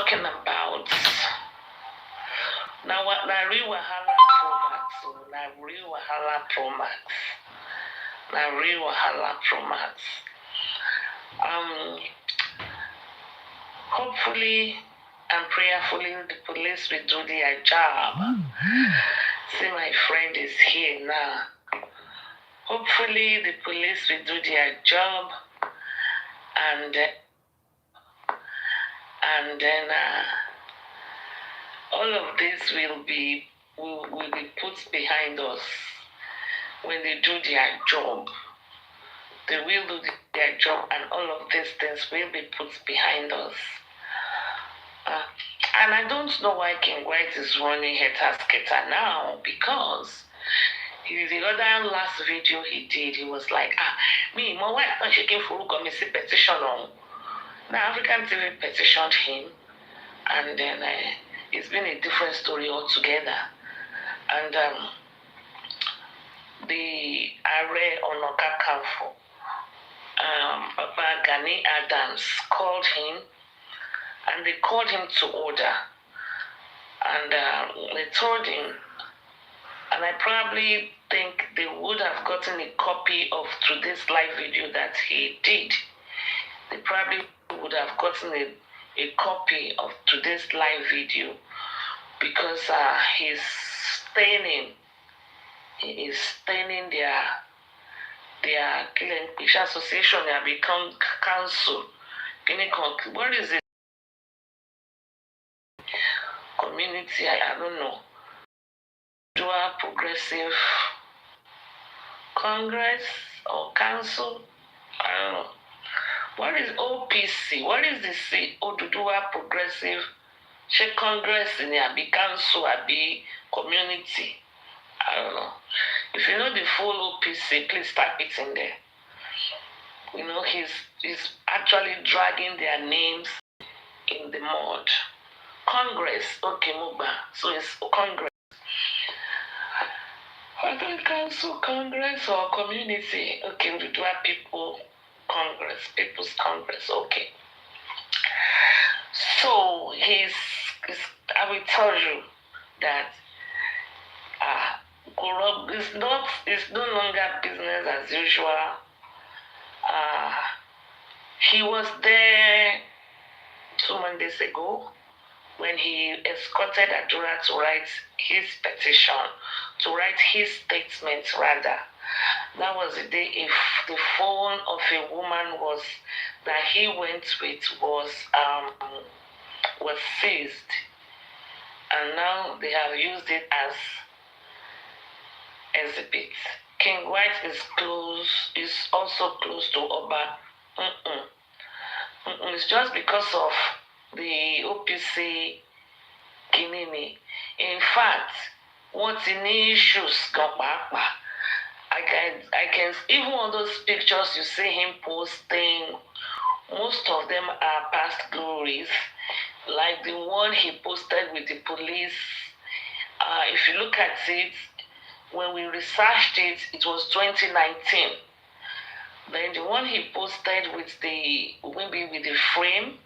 talking about now what na real wahala pro max. So na real wahala pro max. Na real wahala pro max. Hopefully and prayerfully the police will do their job. See, my friend is here now. Hopefully the police will do their job, and then all of this will be put behind us when they do their job. They will do their job, and all of these things will be put behind us. And I don't know why King White is running hater now, because the other last video he did, he was like, me, my wife, I'm shaking for me see petition on. Now African TV petitioned him, and then it's been a different story altogether. And the Are Onokakafu, Baba Gani Adams called him, and they called him to order. And they told him, and I probably think they would have gotten a copy of today's live video that he did. They probably would have gotten a copy of today's live video, because he's staining their association. They have become council. What is it? Community, I don't know. Dual Progressive Congress or Council? I don't know. What is OPC? What is the C? Dual Progressive Congress in there? Be council, be community? I don't know. If you know the full OPC, please type it in there. You know, he's actually dragging their names in the mud. Congress, okay, Muba. So it's Congress. Whether council, Congress, or community, okay, we do have People's Congress, okay. So I will tell you that it's no longer business as usual. He was there 2 Mondays ago when he escorted Adura to write his petition, to write his statement rather. That was the day if the phone of a woman that he went with was seized. And now they have used it as exhibit. King White is also close to Oba. It's just because of the OPC Kinini. In fact, what's in issues I can even on those pictures you see him posting, most of them are past glories, like the one he posted with the police. If you look at it, when we researched it, it was 2019. Then the one he posted with the frame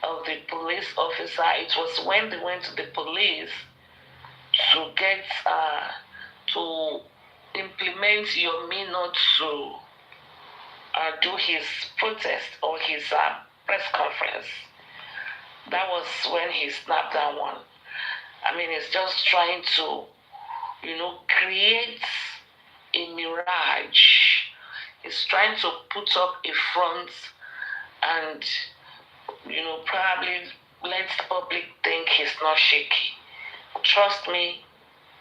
of the police officer, it was when they went to the police to get to implement your me not to do his protest or his press conference. That was when he snapped that one. I mean, it's just trying to, create a mirage. It's trying to put up a front and, probably let the public think he's not shaky. Trust me,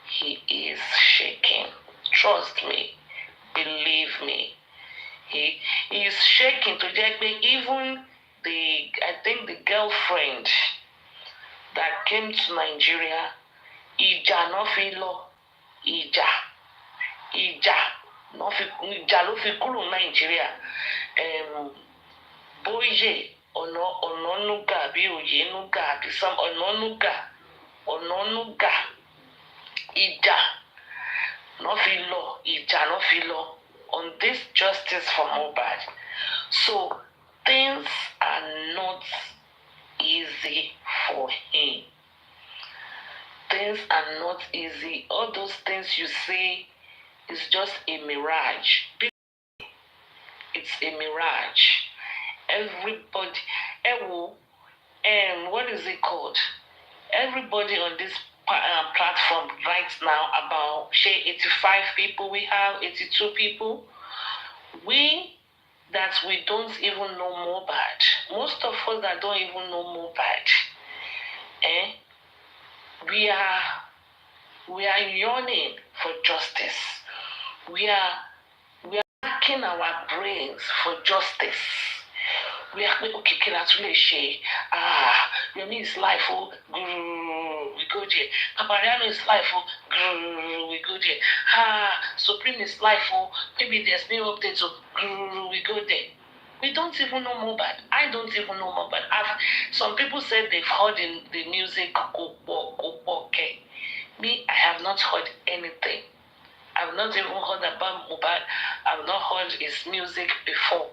he is shaking. Trust me. Believe me. He is shaking to even I think the girlfriend that came to Nigeria, Ija no fi lo. Ija no fi kúrò Nigeria. Boye ononuga bi oyenuga bi some ononuga Ija no fi lo on this justice for Mohbad. So things are not easy for him. Things are not easy. All those things you see is just a mirage. It's a mirage. Everybody, what is it called? Everybody on this platform right now, about say 85 people we have, 82 people. We don't even know Mohbad. Most of us that don't even know Mohbad, we are yearning for justice. We are racking our brains for justice. We are okay, that's really shame. Yomi is life, oh, we go there. Papariano is life, oh, we go there. Supreme is life, oh, maybe there's new updates, oh, we go there. We don't even know Mohbad. I don't even know Mohbad. Some people said they've heard in the music, okay. Me, I have not heard anything. I've not even heard about Mohbad. I've not heard his music before.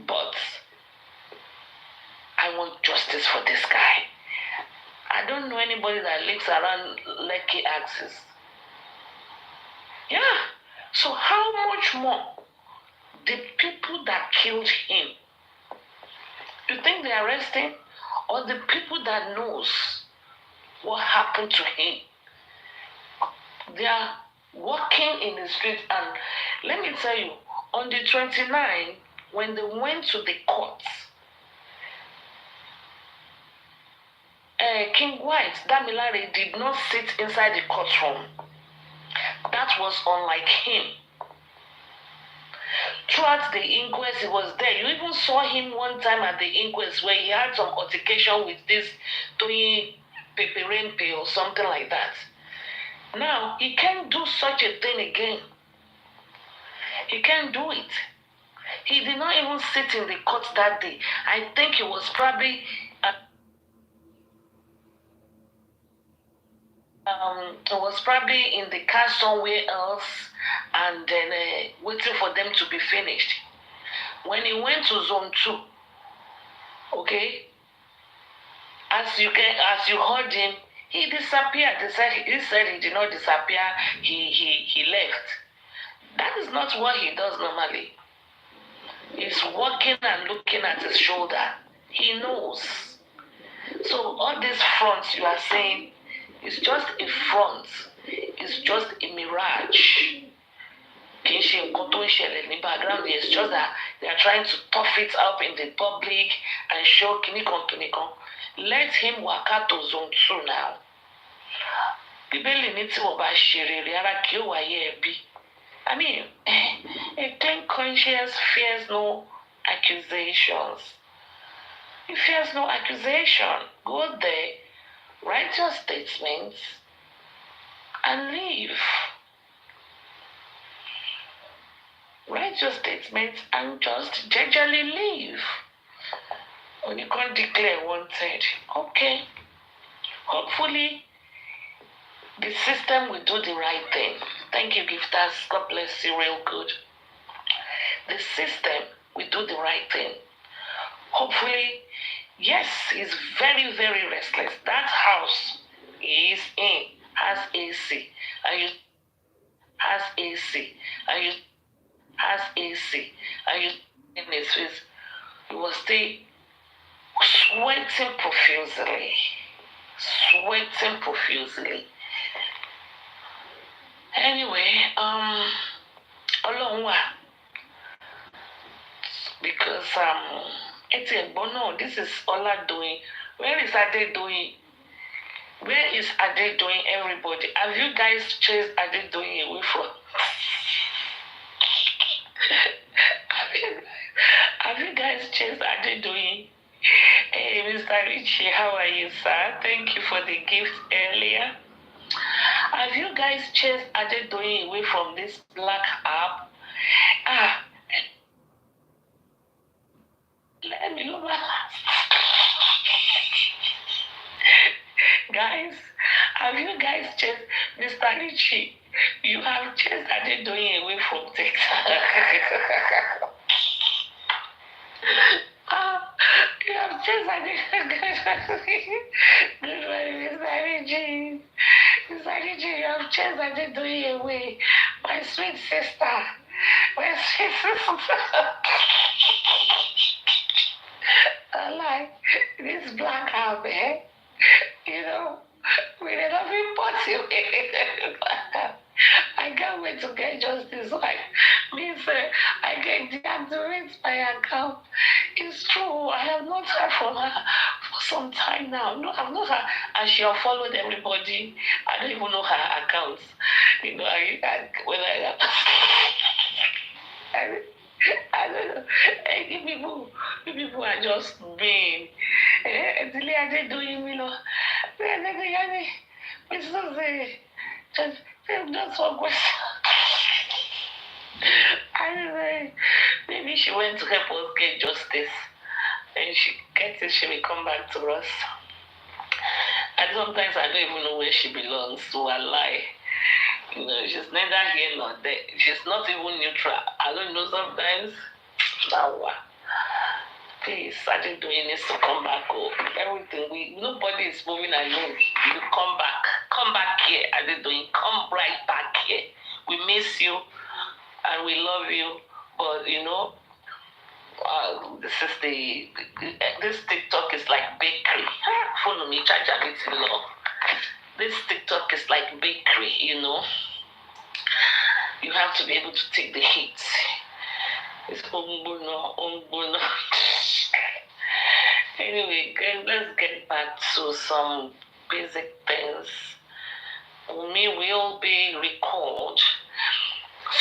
But I want justice for this guy. I don't know anybody that lives around Lekki axis. Yeah. So how much more the people that killed him? You think they are arresting? Or the people that knows what happened to him? They are walking in the street, and let me tell you, on the 29th, when they went to the courts, King White, Damilare, did not sit inside the courtroom. That was unlike him. Throughout the inquest, he was there. You even saw him one time at the inquest where he had some altercation with this Toyin Peperempe or something like that. Now, he can't do such a thing again. He can't do it. He did not even sit in the court that day. I think he was probably in the car somewhere else, and then waiting for them to be finished. When he went to zone 2, okay, as you heard him, he disappeared. He said he did not disappear. He left. That is not what he does normally. He's walking and looking at his shoulder. He knows. So all these fronts you are saying is just a front. It's just a mirage. In background, it's just that they are trying to puff it up in the public and show kinikon. Let him walk out to zone 2 now. I mean, a clean conscience fears no accusations. He fears no accusation. Go there, write your statements, and leave. Write your statements and just gingerly leave. When you can't declare wanted, okay. Hopefully, the system will do the right thing. Thank you, gifters. God bless you real good. The system will do the right thing. Hopefully, yes, he's very, very restless. That house he is in has AC. And you has AC. And you has AC. And you in his face, he was still sweating profusely. Sweating profusely. Anyway, because this is Ola doing. Where is Ade doing? Where is Ade doing, everybody? Have you guys chased Ade doing away from? have you guys chased Ade doing? Hey, Mr. Richie, how are you, sir? Thank you for the gift earlier. Have you guys chased Ade doing away from this black app? Let me know. Guys, have you guys chased Mr. Richie? You have chased Ade doing away from TikTok. You have changed Good morning, Miss Angie. Miss Angie, you have changed doing away. My sweet sister. My sweet sister. I like this black hair, man. You know, we did not be possible. I can't wait to get justice. Like, means I can deactivate my account. It's true. I have not heard from her for some time now. No, I've not heard. And she have followed everybody. I don't even know her accounts. You know, when I don't know. You people are just mean. Delay I did doing me, no. It's not the just one question. I don't know. Maybe she went to help us get justice. And she gets it, she will come back to us. And sometimes I don't even know where she belongs, so I lie. You know, she's neither here nor there. She's not even neutral. I don't know sometimes. Now, please, Sergeant Doyin needs to come back. Oh, everything nobody is moving alone. You come back. Come back here, Sergeant Doyin. Come right back here. We miss you and we love you. But you know, this TikTok is like bakery. Follow me, charge a bit below. This TikTok is like bakery, you know. You have to be able to take the heat. It's umbuno. Anyway, guys, let's get back to some basic things. Omowummi will be recalled.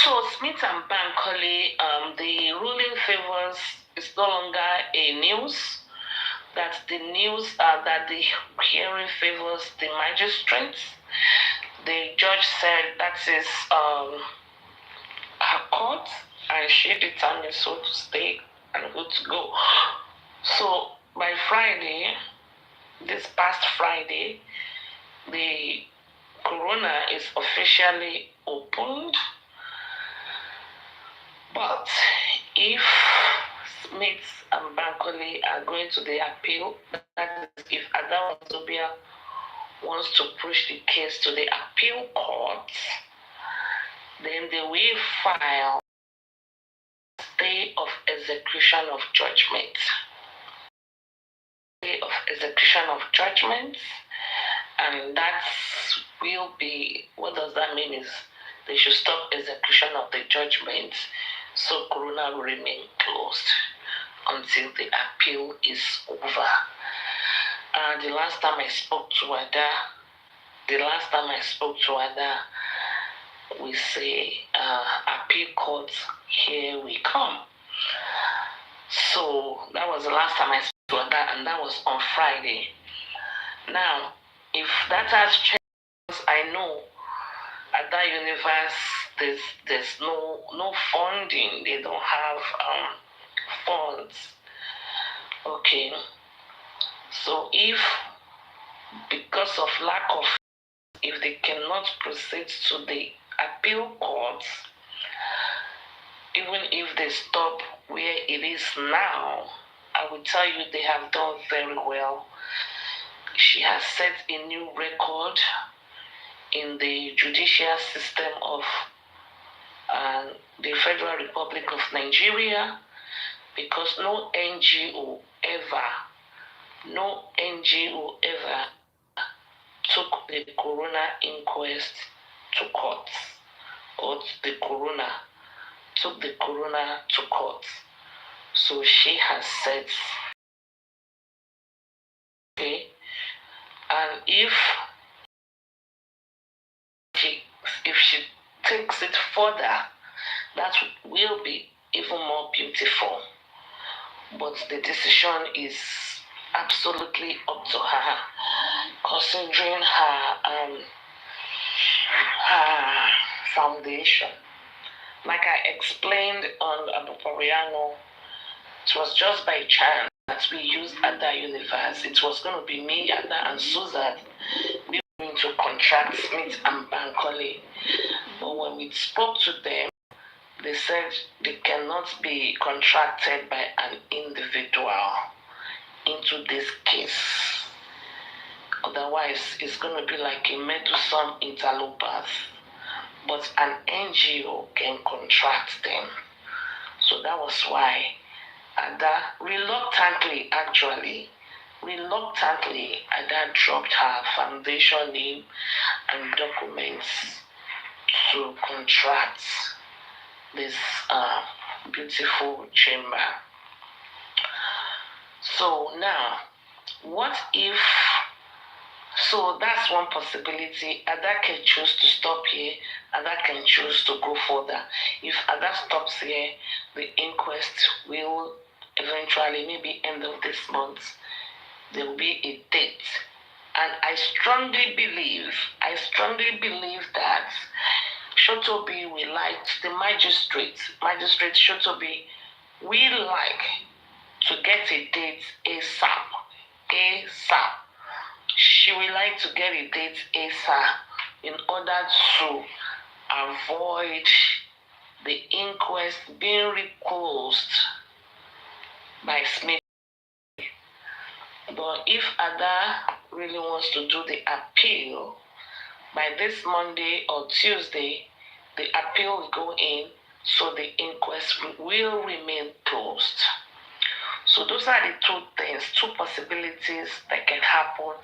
So Smith and Bankole, the ruling favors is no longer a news. That the news that the hearing favors the magistrates. The judge said that is her court, and she determined so to stay and go to go. So by Friday, this past Friday, the corona is officially opened. But if Smith and Bankole are going to the appeal, that is, if Adamu Zobia wants to push the case to the appeal court, then they will file stay of execution of judgment. Stay of execution of judgment, and that will be, what does that mean is they should stop execution of the judgment, so corona will remain closed until the appeal is over. The last time I spoke to Ada, we say appeal court, here we come. So that was the last time I spoke to Ada, and that was on Friday. Now, if that has changed, I know at that universe there's no funding. They don't have funds. Okay. So if because of lack of, if they cannot proceed to the appeal courts, even if they stop where it is now, I will tell you they have done very well. She has set a new record in the judicial system of the Federal Republic of Nigeria, because no NGO ever took the corona inquest to court, or the corona took the corona to court. So she has said, okay, and if she takes it further, that will be even more beautiful. But the decision is absolutely up to her, considering her foundation. Like I explained on Abupariano, it was just by chance that we used Ada Universe. It was going to be me, Ada, and Suzanne going to contract Smith and Bankole. But when we spoke to them, they said they cannot be contracted by an individual. into this case. Otherwise, it's going to be like a meddlesome interlopers. But an NGO can contract them. So that was why Ada reluctantly, Ada dropped her foundation name and documents to contract this beautiful chamber. So now, what if, so that's one possibility. Ada can choose to stop here, Ada can choose to go further. If Ada stops here, the inquest will eventually, maybe end of this month, there will be a date. And I strongly believe that Shotobi will like, the magistrate Shotobi will like to get a date ASAP. She will like to get a date ASAP in order to avoid the inquest being reclosed by Smith. But if Ada really wants to do the appeal, by this Monday or Tuesday, the appeal will go in, so the inquest will remain closed. So those are the two possibilities that can happen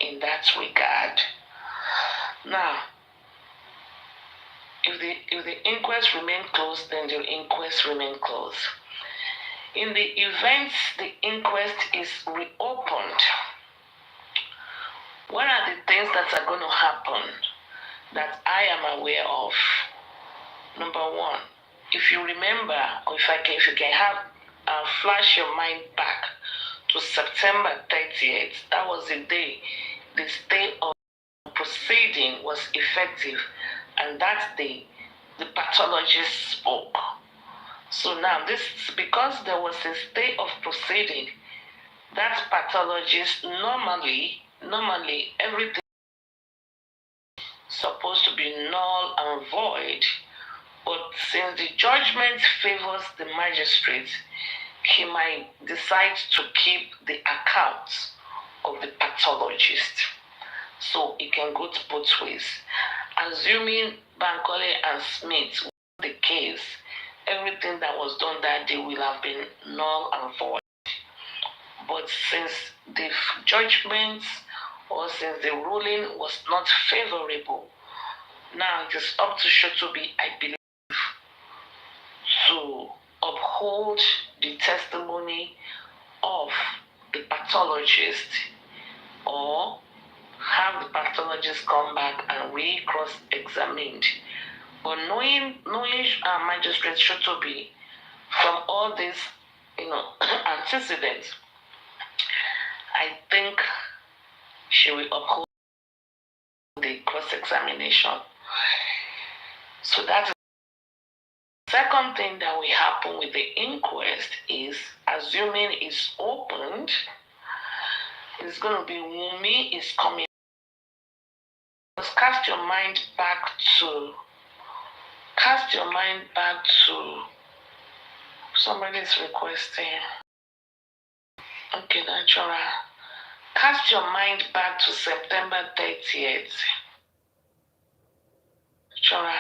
in that regard. Now, if the inquest remain closed, then the inquest remain closed. In the event the inquest is reopened, what are the things that are going to happen that I am aware of? Number one, if you remember, or if you can have flash your mind back to September 30th, that was the day the stay of proceeding was effective, and that day the pathologist spoke. So now this, because there was a stay of proceeding, that pathologist normally everything is supposed to be null and void, but since the judgment favors the magistrate, he might decide to keep the accounts of the pathologist. So it can go to both ways. Assuming Bankole and Smith won the case, everything that was done that day will have been null and void. But since the judgment, or since the ruling was not favorable, now it is up to Shotobi, I believe, to uphold the testimony of the pathologist, or have the pathologist come back and re-cross-examined. But knowing Magistrate Shotobi from all these, antecedents, I think she will uphold the cross-examination. So that's the second thing that will happen with the inquest is, assuming it's opened, it's going to be Wunmi is coming. Just cast your mind back to somebody is requesting. Okay, natural. Cast your mind back to September 30th. Natural.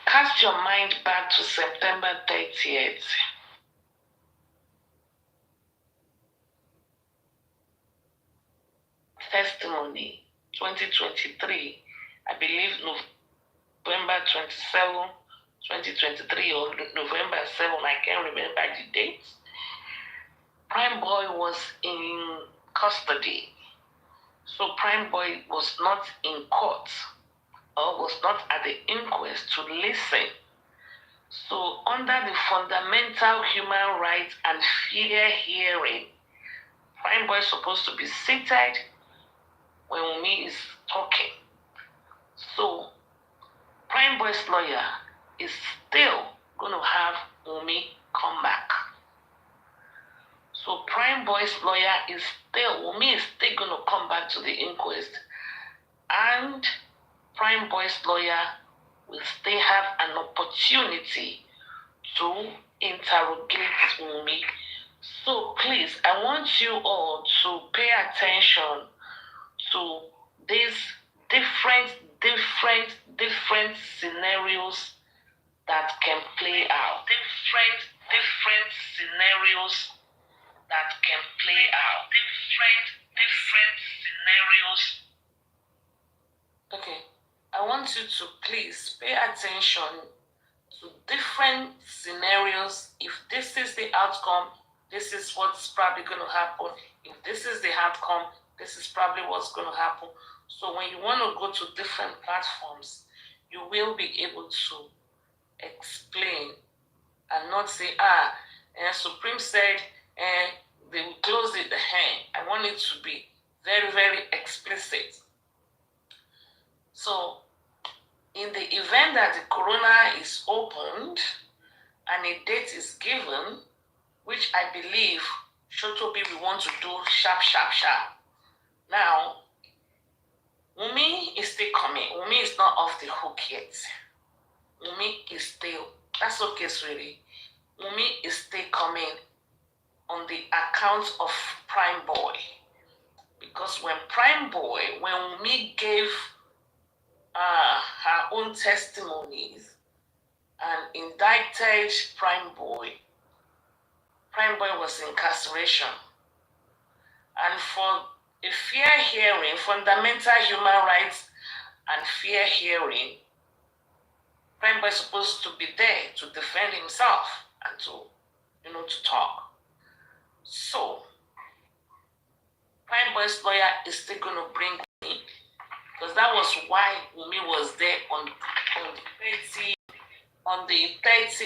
Cast your mind back to September 30th. Testimony 2023, I believe November 27, 2023 or November 7, I can't remember the dates. Prime Boy was in custody. So Prime Boy was not in court, or was not at the inquest to listen. So under the fundamental human rights and fair hearing, Prime Boy is supposed to be seated when Wunmi is talking. So Prime Boy's lawyer is still going to have Wunmi come back. So Prime Boy's lawyer is Wunmi is still going to come back to the inquest, and Prime Boy's lawyer will still have an opportunity to interrogate Wunmi So please, I want you all to pay attention to these different scenarios that can play out. Different scenarios that can play out. Different scenarios. Okay, I want you to please pay attention to different scenarios. If this is the outcome, this is what's probably going to happen. If this is the outcome, this is probably what's going to happen. So when you want to go to different platforms, you will be able to explain and not say, Supreme said, they will close it. I want it to be very, very explicit. So in the event that the corona is opened and a date is given, which I believe Shotobi we want to do sharp. Now, Wunmi is still coming. Wunmi is not off the hook yet. Wunmi is still, that's okay, sweetie. Wunmi is still coming on the account of Prime Boy. Because when Wunmi gave her own testimonies and indicted Prime Boy was in incarceration. And for a fair hearing, fundamental human rights and fair hearing, Prime Boy is supposed to be there to defend himself and to talk. So, Prime Boy's lawyer is still going to bring me, because that was why Wunmi was there on the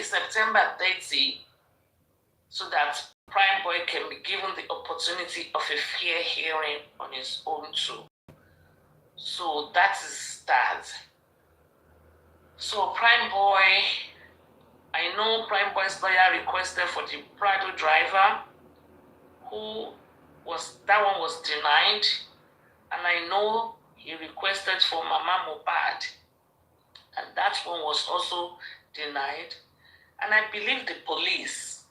September 30, so that Prime Boy can be given the opportunity of a fair hearing on his own too. So that is that. So Prime Boy, I know Prime Boy's lawyer requested for the Prado driver, that one was denied, and I know he requested for Mama Mohbad, and that one was also denied. And I believe the police,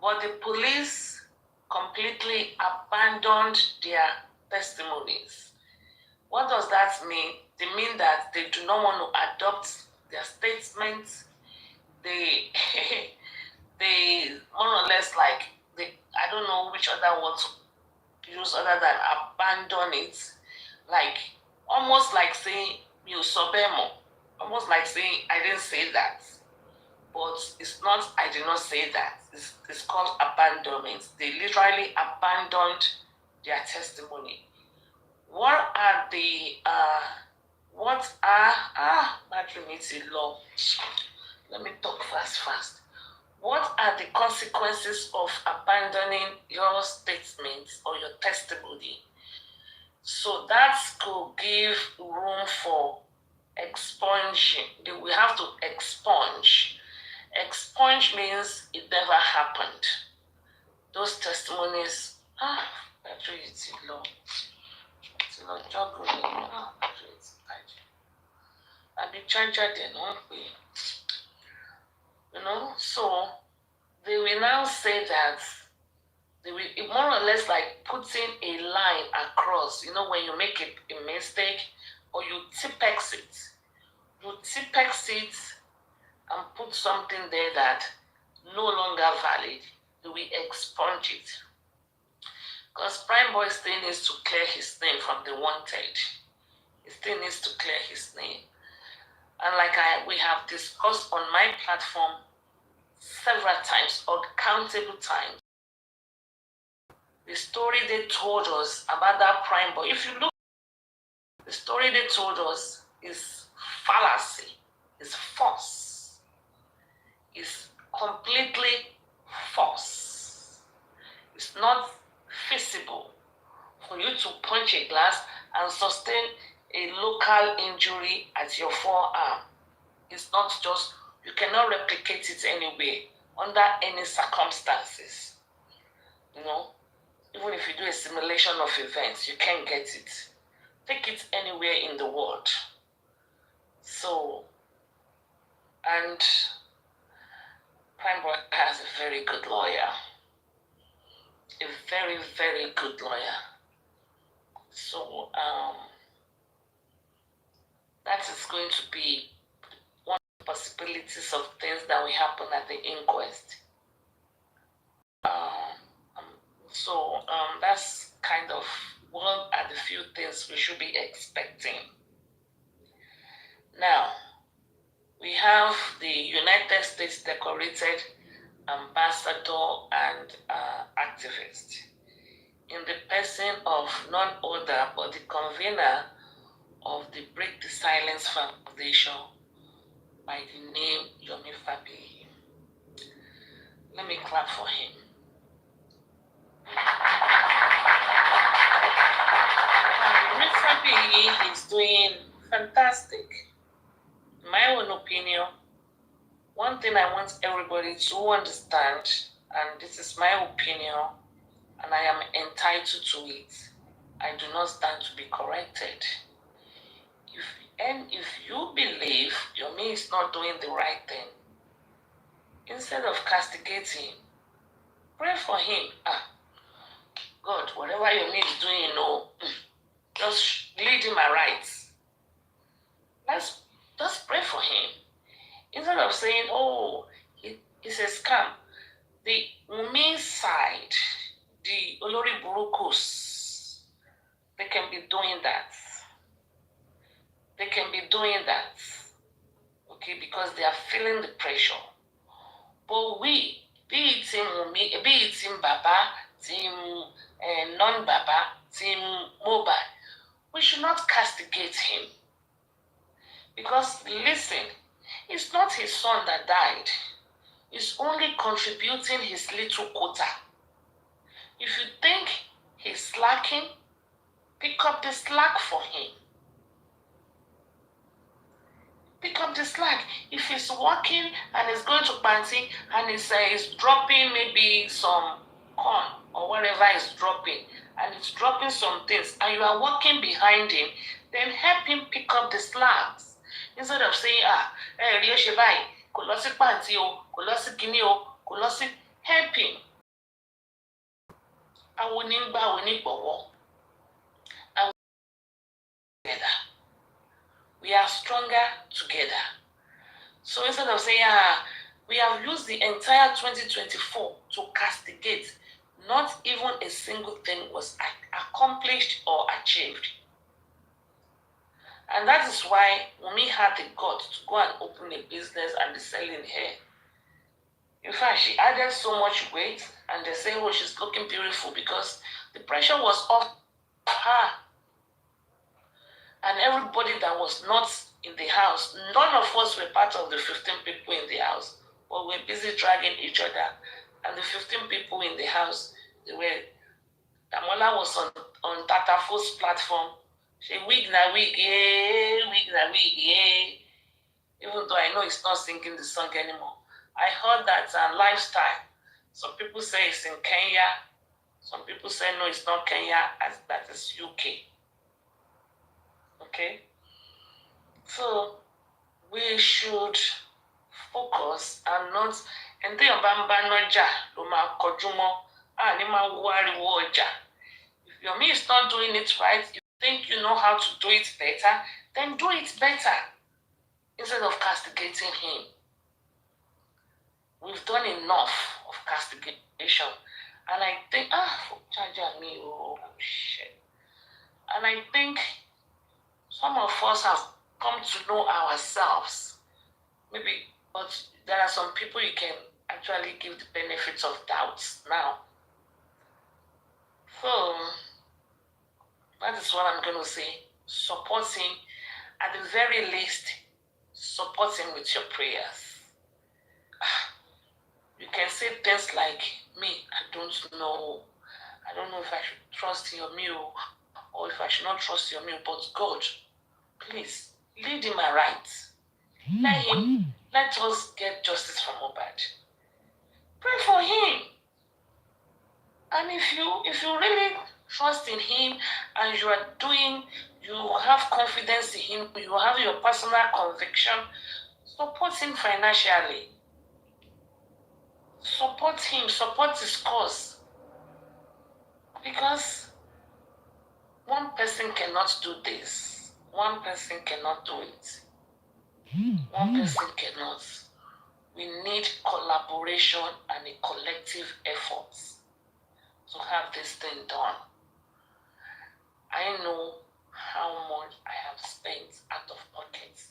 but the police completely abandoned their testimonies. What does that mean? They mean that they do not want to adopt their statements. They more or less I don't know which other word to use other than abandon it. Like, almost like saying, you sobemo. Almost like saying, I didn't say that. But it's not, I did not say that. It's called abandonment. They literally abandoned their testimony. What are law? Let me talk fast. What are the consequences of abandoning your statements or your testimony? So that could give room for expunging. We have to expunge. Expunge means it never happened. Those testimonies, battery is low. It's not juggling. Battery is tight. And the charger they don't pay. So they will now say that they will more or less like putting a line across, when you make a mistake or you Tipex it. You Tipex it and put something there that no longer valid. You will expunge it. Because Prime Boy still needs to clear his name from the wanted. He still needs to clear his name. And like we have discussed on my platform several times, or countable times, the story they told us about that Prime Boy, if you look, the story they told us is fallacy, is false, is completely false. It's not feasible for you to punch a glass and sustain a local injury at your forearm. It's not just, you cannot replicate it anywhere, under any circumstances. Even if you do a simulation of events, you can't get it. Take it anywhere in the world. So, and Prime Boy has a very good lawyer. a very, very good lawyer. So that is going to be one of the possibilities of things that will happen at the inquest. That's kind of one of the few things we should be expecting. Now, we have the United States decorated ambassador and activist in the person of none other but the convener of the Break the Silence Foundation by the name Yomi Fabiyi. Let me clap for him. Yomi Fabiyi is doing fantastic. In my own opinion, one thing I want everybody to understand, and this is my opinion, and I am entitled to it, I do not stand to be corrected. If you believe Yomi is not doing the right thing, instead of castigating, pray for him. God, whatever Yomi is doing, just lead him aright. Let's just pray for him. Instead of saying, it's a scam. The Wunmi side, the Olori Burukus, they can be doing that. They can be doing that. Okay, because they are feeling the pressure. But we, be it Team Wunmi, be it Team Baba, Team non-Baba, Team Mobile, we should not castigate him. Because listen, it's not his son that died. He's only contributing his little quota. If you think he's slacking, pick up the slack for him. Pick up the slack. If he's working and he's going to party and he's dropping maybe some corn or whatever he's dropping, and he's dropping some things, and you are walking behind him, then help him pick up the slacks. Instead of saying, help him. We are stronger together. So instead of saying, we have used the entire 2024 to castigate, not even a single thing was accomplished or achieved. And that is why Wunmi had the guts to go and open a business and be selling hair. In fact, she added so much weight, and they say, she's looking beautiful because the pressure was off her. And everybody that was not in the house, none of us were part of the 15 people in the house, but we're busy dragging each other. And the 15 people in the house, Damola was on Tata Fo's platform. She wig na wig, yeah. Even though I know it's not singing the song anymore. I heard that lifestyle. Some people say it's in Kenya. Some people say no, it's not Kenya, that is UK. Okay? So we should focus and not and the Obamba Noja, Loma Kojumo, Anima Wari Woja. If Yomi is not doing it right, if you think you know how to do it better, then do it better. Instead of castigating him. We've done enough of castigation. And I think, shit. And I think some of us have come to know ourselves. Maybe, but there are some people you can actually give the benefits of doubts now. So, that is what I'm going to say. Support him. At the very least, support him with your prayers. You can say things like, me, I don't know if I should trust Yomi or if I should not trust Yomi, but God, please, lead him aright. Let us get justice from Mohbad. Pray for him. And if you really trust in him and you have confidence in him, you have your personal conviction, support him financially. Support him, support his cause. Because one person cannot do this. One person cannot do it. One person cannot. We need collaboration and a collective effort to have this thing done. I know how much I have spent out of pocket.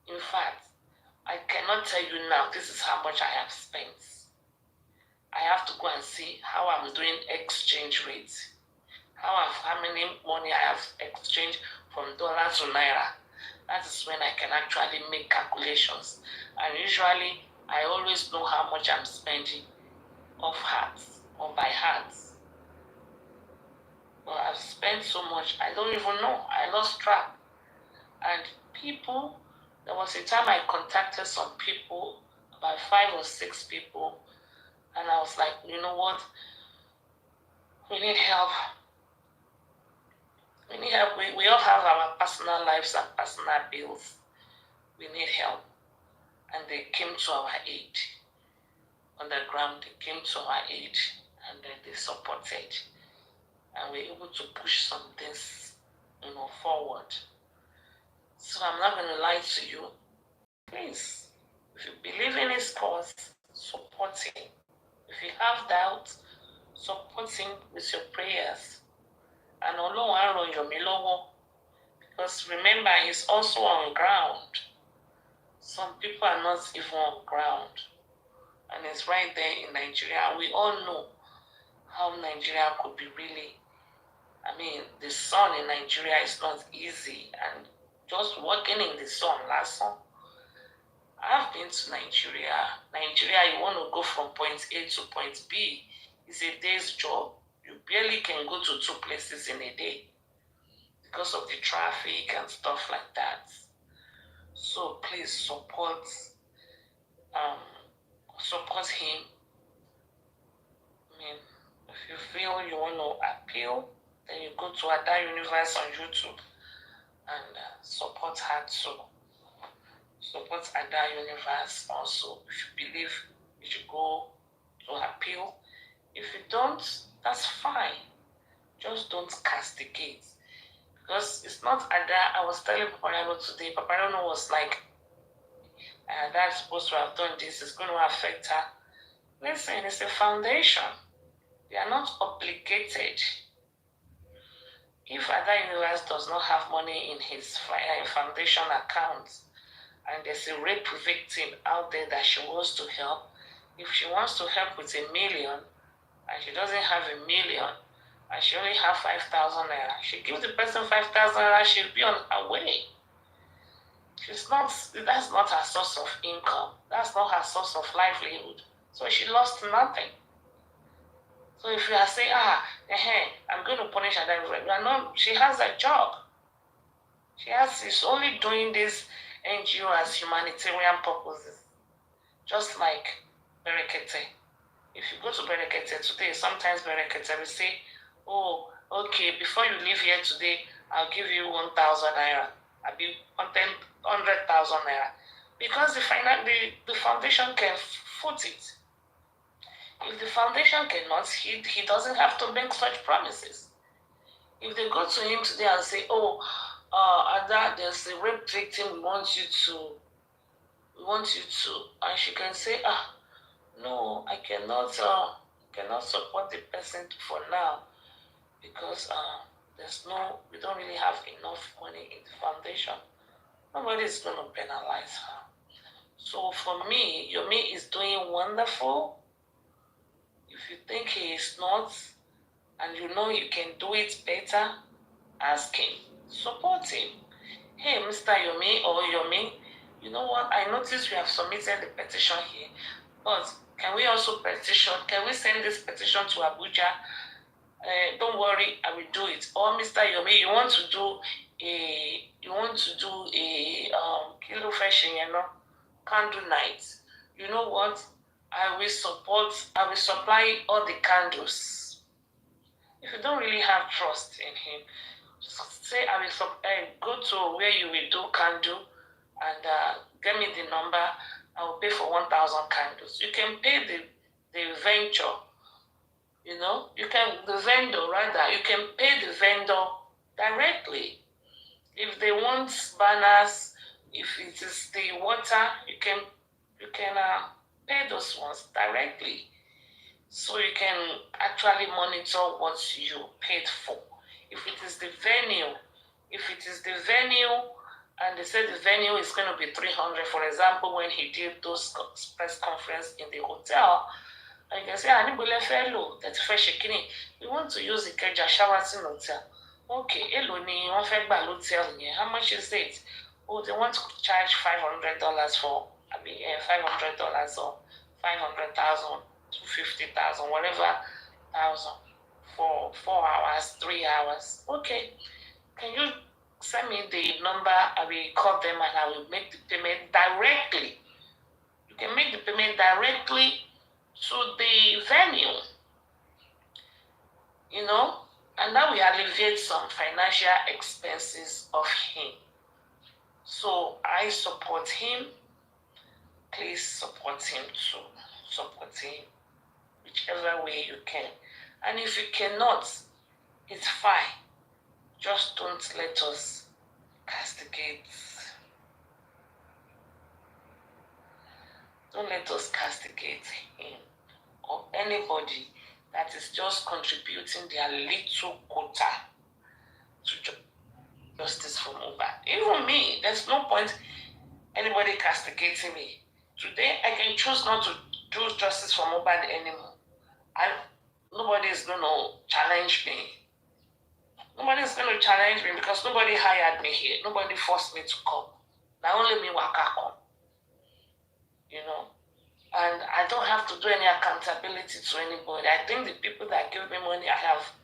In fact, I cannot tell you now, this is how much I have spent. I have to go and see how I'm doing exchange rates. How many money I have exchanged from dollar to naira. That is when I can actually make calculations. And usually, I always know how much I'm spending off heart or by heart. But I've spent so much, I don't even know. I lost track. And people, there was a time I contacted some people, about 5 or 6 people, and I was like, you know what? We need help. We need help. We all have our personal lives and personal bills. We need help. And they came to our aid. On the ground, they came to our aid and then they supported. And we were able to push some things, forward. So I'm not going to lie to you. Please, if you believe in his cause, support him. If you have doubt, support him with your prayers. And because remember, he's also on ground. Some people are not even on ground. And it's right there in Nigeria. We all know how Nigeria could be really. The sun in Nigeria is not easy. And just working in the sun last summer, I've been to Nigeria. You want to go from point A to point B. It's a day's job. You barely can go to 2 places in a day because of the traffic and stuff like that. So please support him. If you feel you want to appeal, then you go to Ada Universe on YouTube and support her too. Support Ada Universe also. If you believe you should go to appeal. If you don't, that's fine. Just don't castigate. Because it's not Ada. I was telling Paparano today. Paparano was like, Ada's supposed to have done this. It's going to affect her. Listen, it's a foundation. They are not obligated. If Ada Universe does not have money in his foundation account, and there's a rape victim out there that she wants to help, if she wants to help with 1 million, and she doesn't have 1 million, and she only have 5,000 naira, she gives the person 5,000 naira, she'll be on her way. That's not her source of income. That's not her source of livelihood. So she lost nothing. So if you are saying, I'm going to punish her, she has a job. She's only doing this NGO as humanitarian purposes. Just like Berekete. If you go to Berekete today, sometimes Berekete will say, oh, okay, before you leave here today, I'll give you 1,000 naira. I'll be 100,000 naira. Because the foundation can foot it. If the foundation cannot, he doesn't have to make such promises. If they go to him today and say, oh, Ada, there's a rape victim, we want you to, and she can say, no, I cannot support the person for now because we don't really have enough money in the foundation. Nobody is going to penalize her. So for me, Yomi is doing wonderful. If you think he is not, and you know you can do it better, ask him, support him. Hey, Mr. Yomi or Yomi, you know what? I noticed we have submitted the petition here, but can we also petition? Can we send this petition to Abuja? Don't worry, I will do it. Or Mr. Yomi, you want to do a kilo fashion, candle night. You know what? I will supply all the candles. If you don't really have trust in him, just say I will go to where you will do candle and get me the number. I will pay for 1,000 candles. You can pay the venture. the vendor rather, you can pay the vendor directly. If they want banners, if it is the water, you can pay those ones directly. So you can actually monitor what you paid for. If it is the venue, and they say the venue is going to be 300, for example, when he did those press conference in the hotel, and you can say, Anibule fellow, that fresh kidney, we want to use the Keja Sheraton Hotel. Okay, hello, ni one fẹ́ gbà hotel yẹn. How much is it? Oh, they want to charge $500 for, $500 or 500,000 to 50,000, whatever thousand for 4 hours, 3 hours. Okay, can you send me the number? I will call them and I will make the payment directly. You can make the payment directly to the venue, and that will alleviate some financial expenses of him. So I support him. Please support him too. Support him whichever way you can. And if you cannot, it's fine. Just don't let us castigate. Don't let us castigate him or anybody that is just contributing their little quota to justice for Mohbad. Even me, there's no point anybody castigating me. Today, I can choose not to do justice for Mohbad anymore. Nobody is going to challenge me. Nobody is going to challenge me because nobody hired me here. Nobody forced me to come. Now only me waka come. And I don't have to do any accountability to anybody. I think the people that give me money, I have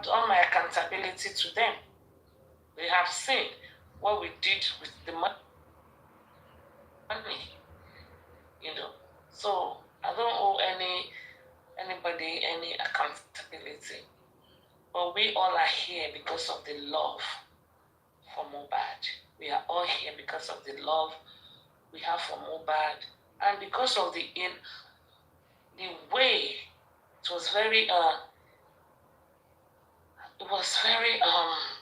done my accountability to them. They have seen what we did with the money. So I don't owe anybody any accountability. But we all are here because of the love for Mohbad. We are all here because of the love we have for Mohbad, and because of the way it was very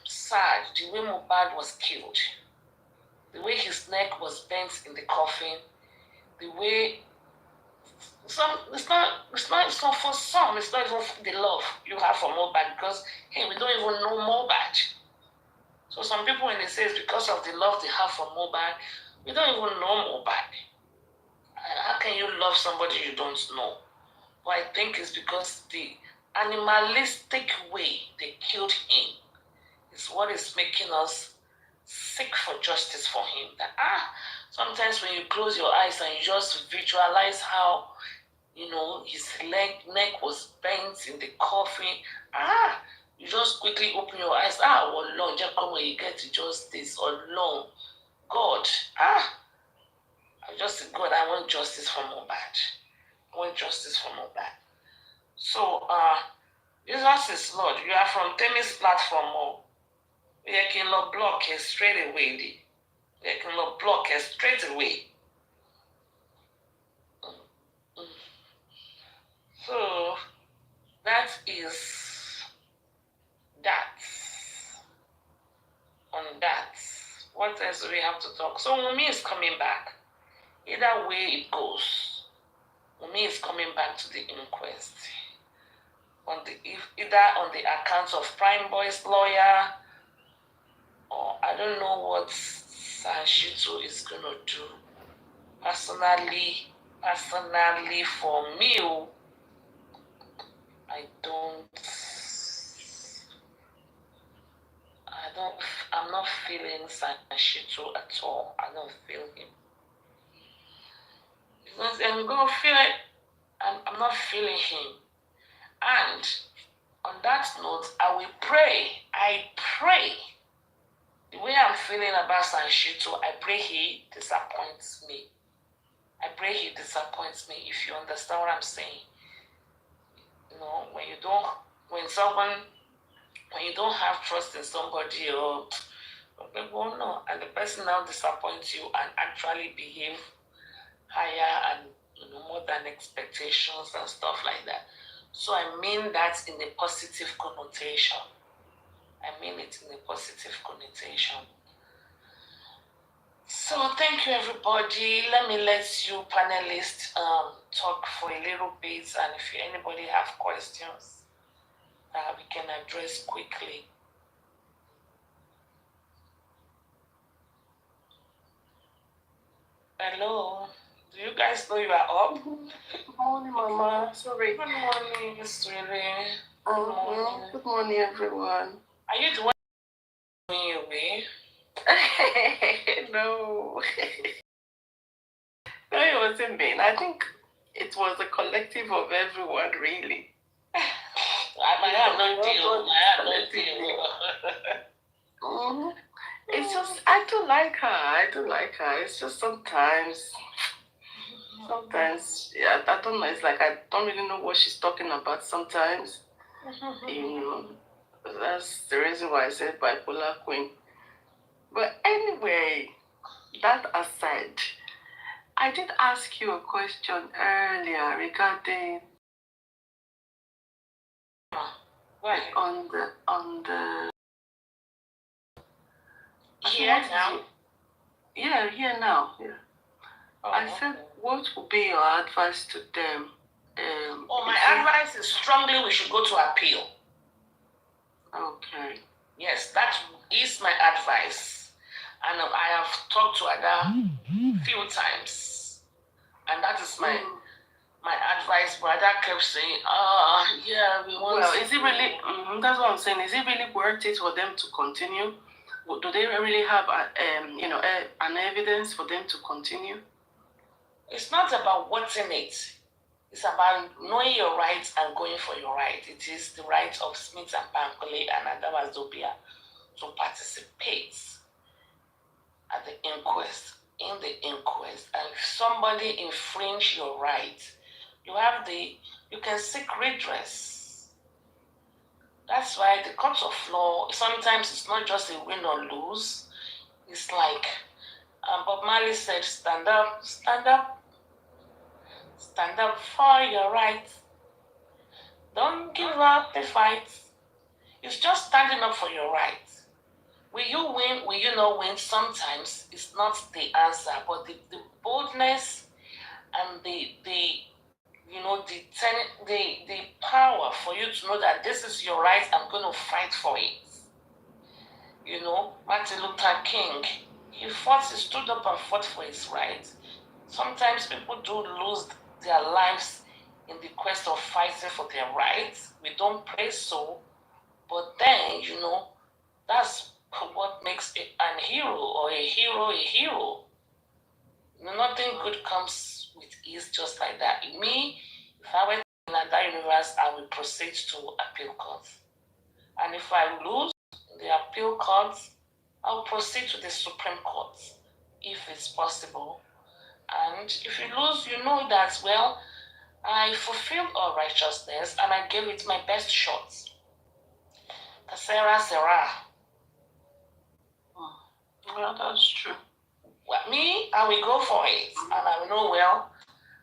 sad, the way Mohbad was killed, the way his neck was bent in the coffin, the way it's not for some, it's not even the love you have for Mohbad, because hey, we don't even know Mohbad. So some people, when they say it's because of the love they have for Mohbad, we don't even know Mohbad. How can you love somebody you don't know? But I think it's because the animalistic way they killed him is what is making us seek for justice for him. That sometimes when you close your eyes and you just visualize how his neck was bent in the coffin, you just quickly open your eyes. Oh Lord, just come when you get to justice. Oh Lord, God, I just said, God, I want justice for Mohbad. I want justice for Mohbad. So, Jesus is Lord. You are from Temi's platform. You can block it straight away. You can block it straight away. So, that is that. On that. What else do we have to talk? So, Omowummi is coming back. Either way it goes, Omowummi is coming back to the inquest. Either on the account of Prime Boy's lawyer, or I don't know what Sanshito is going to do. Personally, for me, I'm not feeling Sanshito at all. I don't feel him. Because I'm going to feel it, I'm not feeling him. And on that note, I pray, the way I'm feeling about Sanshito, I pray he disappoints me. If you understand what I'm saying. When you don't have trust in somebody, or people know, and the person now disappoints you and actually behave higher and more than expectations and stuff like that. So I mean that in a positive connotation. I mean it in a positive connotation. So thank you, everybody. Let you panelists talk for a little bit, and if anybody have questions we can address quickly. Hello. Do you guys know you are up? Good morning, Mama. Sorry. Good morning, Miss Rere. Good morning. Good morning, everyone. Are you the one going away? No. No, it wasn't me. I think it was a collective of everyone, really. I have no deal. I have no deal. It's just, I do like her. I do like her. It's just sometimes, yeah, I don't know. It's like I don't really know what she's talking about sometimes. You know, that's the reason why I said bipolar queen. But anyway, that aside, I did ask you a question earlier regarding on the here now. Yeah, here now. Yeah. Oh, I said, what would be your advice to them? My advice is strongly we should go to appeal. Okay. Yes, that is my advice. And I have talked to Ada few times. And that is my advice. But Ada kept saying, yeah, we want to... Well, is it really... that's what I'm saying. Is it really worth it for them to continue? Do they really have, an evidence for them to continue? It's not about what's in it. It's about knowing your rights and going for your right. It is the right of Smith and Bankole and Adawa Zobia to participate at the inquest, in the inquest. And if somebody infringe your right, you can seek redress. That's why the courts of law, sometimes it's not just a win or lose. It's like Bob Marley said, stand up, stand up. Stand up for your rights. Don't give up the fight. It's just standing up for your rights. Will you win? Will you not win? Sometimes it's not the answer, but the boldness and the power for you to know that this is your right. I'm going to fight for it. You know, Martin Luther King, he stood up and fought for his right. Sometimes people do lose their lives in the quest of fighting for their rights. We don't pray so, but then, that's what makes a hero or a hero a hero. Nothing good comes with ease just like that. Me, if I went in that universe, I will proceed to appeal court. And if I lose in the appeal court, I will proceed to the Supreme Court, if it's possible. And if you lose, you know that, well, I fulfilled all righteousness and I gave it my best shot. Casera Sera. Well, that's true. Well, me, I will go for it. And I will know, well,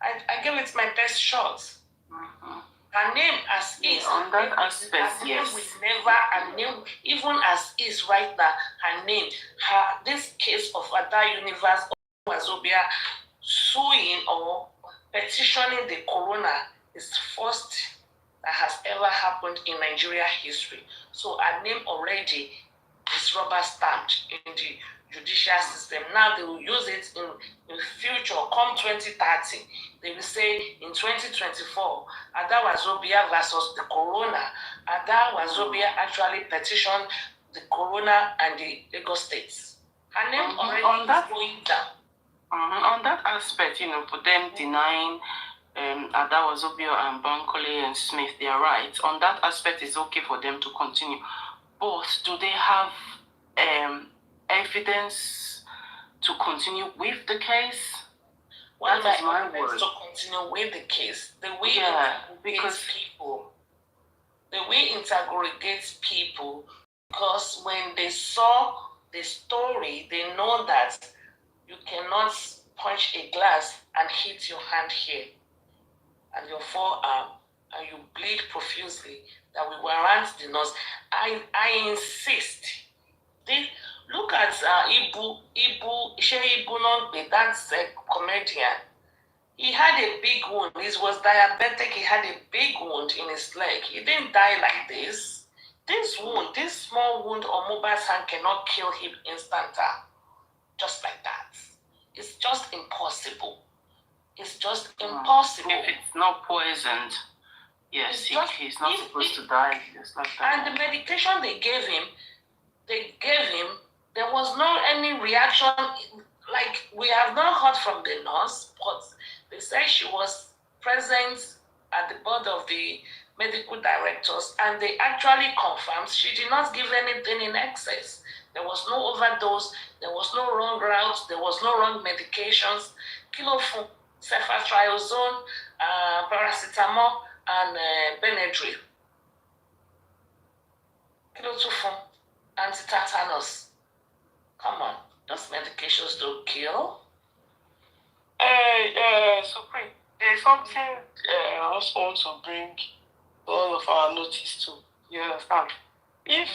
I gave it my best shot. Her name as is. On that aspect, yes. Her name, even as is right now, her name, this case of Ada Universe of Wazobia suing or petitioning the corona is first that has ever happened in Nigeria history. So our name already is rubber stamped in the judicial system. Now they will use it in future, come 2030. They will say in 2024, Ada Wazobia versus the corona. Ada Wazobia actually petitioned the corona and the Lagos states. Her name already is going down. On that aspect, for them denying Ada Wazobia and Bankole and Smith their rights, on that aspect, it's okay for them to continue. But do they have evidence to continue with the case? Well, that is my word. To continue with the case, the way interrogates people, because when they saw the story, they know that you cannot punch a glass and hit your hand here and your forearm and you bleed profusely, that we warrant the nurse. I insist. Look at Ibu Nongbe, that's a comedian. He had a big wound. He was diabetic. He had a big wound in his leg. He didn't die like this. This wound, this small wound on Mohbad's hand cannot kill him instanter. Just like that. It's just impossible. It's just impossible. If it's not poisoned, yes, he's not supposed to die. Just like that. And the medication they gave him, there was no any reaction. Like, we have not heard from the nurse, but they said she was present at the board of the medical directors, and they actually confirmed she did not give anything in excess. There was no overdose, there was no wrong routes, there was no wrong medications. Kilofun, ceftriaxone, paracetamol, and Benadryl. Kilotufun, antitetanus. Come on, those medications don't kill. Supreme, there's something I also want to bring all of our notice to. You understand? If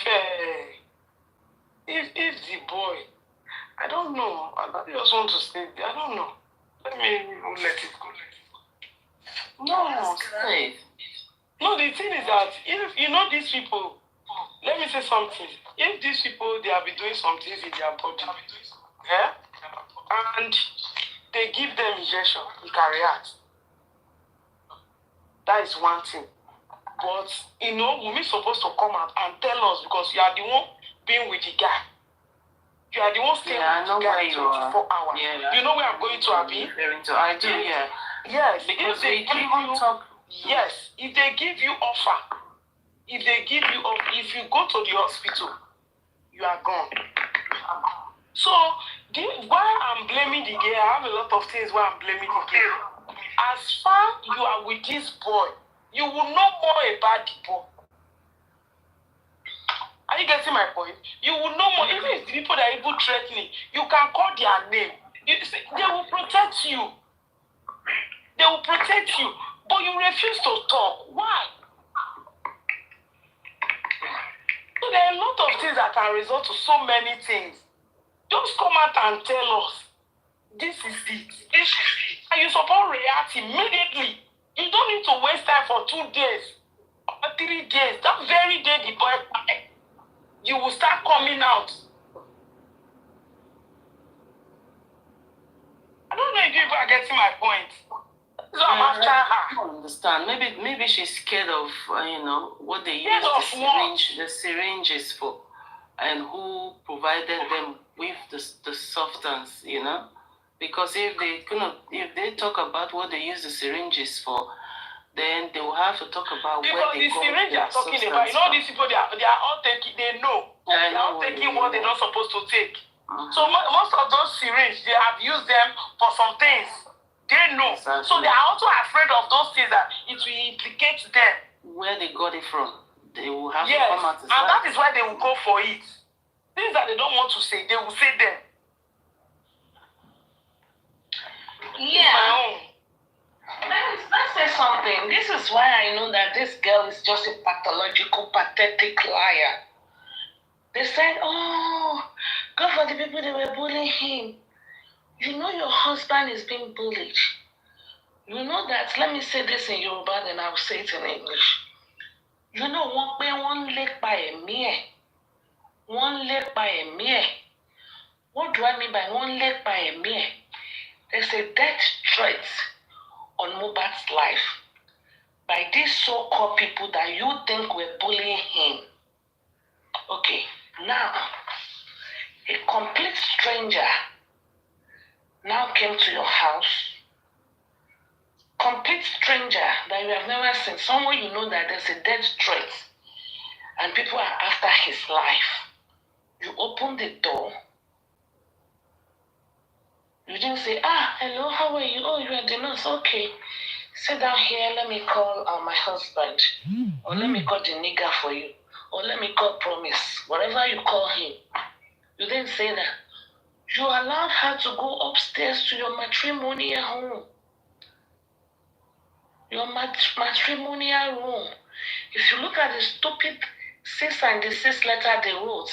the boy, I don't know, I just want to say, I don't know. Let it go. No, say. No, the thing is that if you know these people, let me say something. If these people, they have been doing some things in their body, yeah, and they give them injection, you can react. That is one thing. But Wunmi is supposed to come out and tell us, because you are the one being with the guy. You are the one staying with the guy 24 hours. Yeah, you know where I'm going to, Abi? I do, yeah. Yes, because they give you talk. Yes, if they give you offer, if you go to the hospital, you are gone. So, why I'm blaming the girl, I have a lot of things why I'm blaming the girl. As far you are with this boy, you will know more about the boy. Are you getting my point? You will know more. Even if the people that are even threatening, you can call their name. They will protect you. They will protect you. But you refuse to talk. Why? So there are a lot of things that can result to so many things. Just come out and tell us, this is it. This is it. And you suppose react immediately. You don't need to waste time for 2 days or 3 days. That very day the boy died, you will start coming out. I don't know if you are getting my point. So I'm after her. I don't understand. Maybe she's scared of what they use the syringes for, and who provided them with the substance, because if they talk about what they use the syringes for, then they will have to talk about because where they go. Because the syringe they are talking about, these people, they are all taking. They know. They are all taking what they're not supposed to take. So most of those syringes, they have used them for some things. They know. Exactly. So they are also afraid of those things that it will implicate them. Where they got it from. They will have to come out. And that is why they will go for it. Things that they don't want to say, they will say them. Yeah. My own. Let's say something. This is why I know that this girl is just a pathological, pathetic liar. They said, oh, go for the people that were bullying him. You know your husband is being bullied. You know that, let me say this in Yoruba, then I'll say it in English. You know, one leg by a mere. One leg by a mere. What do I mean by one leg by a mere? There's a death threat on Mohbad's life by these so-called people that you think were bullying him. Okay, now, a complete stranger now came to your house. Complete stranger that you have never seen. Someone you know that there's a death threat and people are after his life. You open the door. You didn't say, hello, how are you? Oh, you are the nurse. Okay. Sit down here. Let me call my husband. Or let me call the nigger for you. Or let me call Promise. Whatever you call him. You didn't say that. You allowed her to go upstairs to your matrimonial home. Your matrimonial room. If you look at the stupid 6 letter they wrote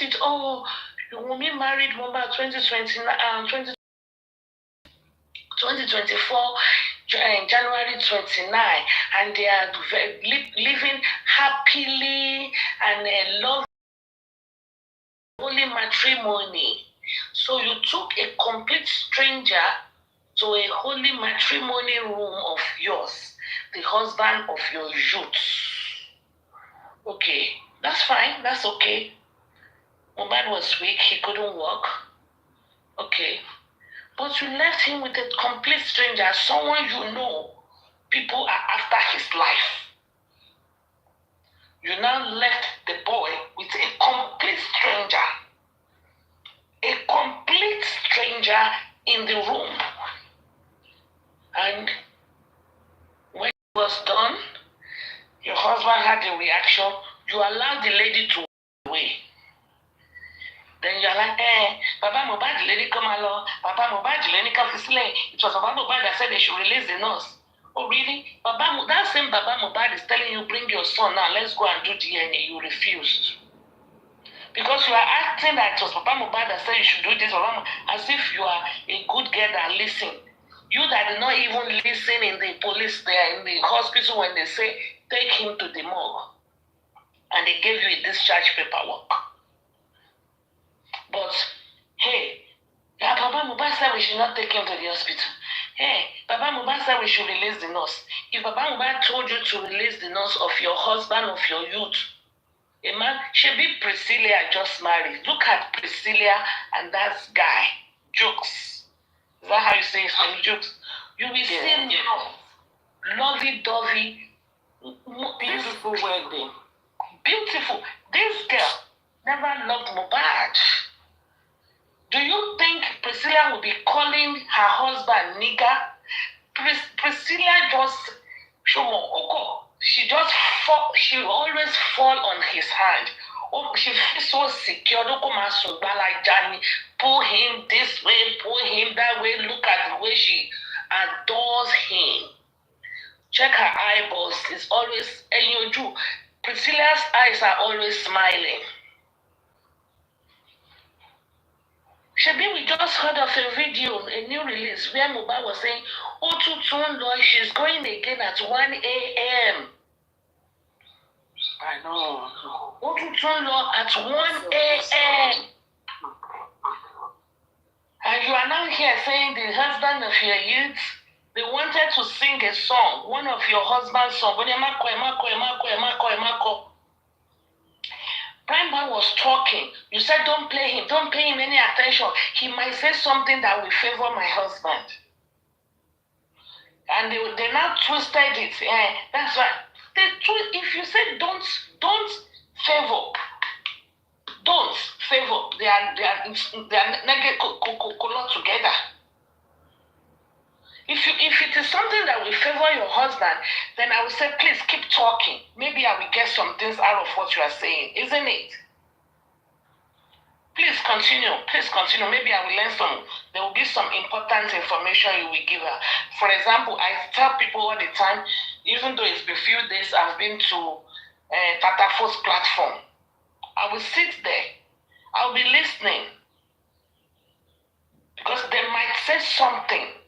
it, oh, Wunmi married Mohbad 2024, January 29, and they are living happily and love holy matrimony. So you took a complete stranger to a holy matrimony room of yours, the husband of your youth. Okay, that's fine, that's okay. Mohbad was weak, he couldn't walk. Okay. But you left him with a complete stranger, someone you know people are after his life. You now left the boy with a complete stranger. A complete stranger in the room. And when it was done, your husband had a reaction. You allowed the lady to walk away. Then you're like, Papa Mohbad, the lady come along. Papa Mohbad, the lady come to It was Papa Mohbad that said they should release the nurse. Oh, really? That same Baba Mohbad is telling you, bring your son now, let's go and do DNA. You refused. Because you are acting that it was Papa Mohbad that said you should do this, as if you are a good girl that listen. You that did not even listen in the police there, in the hospital when they say, take him to the morgue. And they gave you a discharge paperwork. But, hey, Papa Mohbad said we should not take him to the hospital. Hey, Papa Mohbad said we should release the nurse. If Papa Mohbad told you to release the nurse of your husband, of your youth, a man, Shebi Priscilla just married. Look at Priscilla and that guy, Jokes. Is that how you say his name, Jokes? You will see lovey-dovey, beautiful wedding. Beautiful. This girl never loved Mohbad. Do you think Priscilla will be calling her husband nigger? Priscilla just, she always fall on his hand. Oh, she feels so secure. Pull him this way, pull him that way. Look at the way she adores him. Check her eyeballs. It's always, Priscilla's eyes are always smiling. Shebi, we just heard of a video, a new release, where Mohbad was saying, Lord, she's going again at 1 a.m. I know. Lord, at 1 a.m. And you are now here saying the husband of your youth, they wanted to sing a song, one of your husband's songs. Prime was talking. You said, don't pay him any attention. He might say something that will favor my husband. And they now twisted it. That's right. If you say don't favor, they are negative together. If it is something that will favor your husband, then I will say, please keep talking. Maybe I will get some things out of what you are saying, isn't it? Please continue. Maybe I will learn some. There will be some important information you will give her. For example, I tell people all the time, even though it's been a few days, I've been to Tatafo's platform. I will sit there. I'll be listening. Because they might say something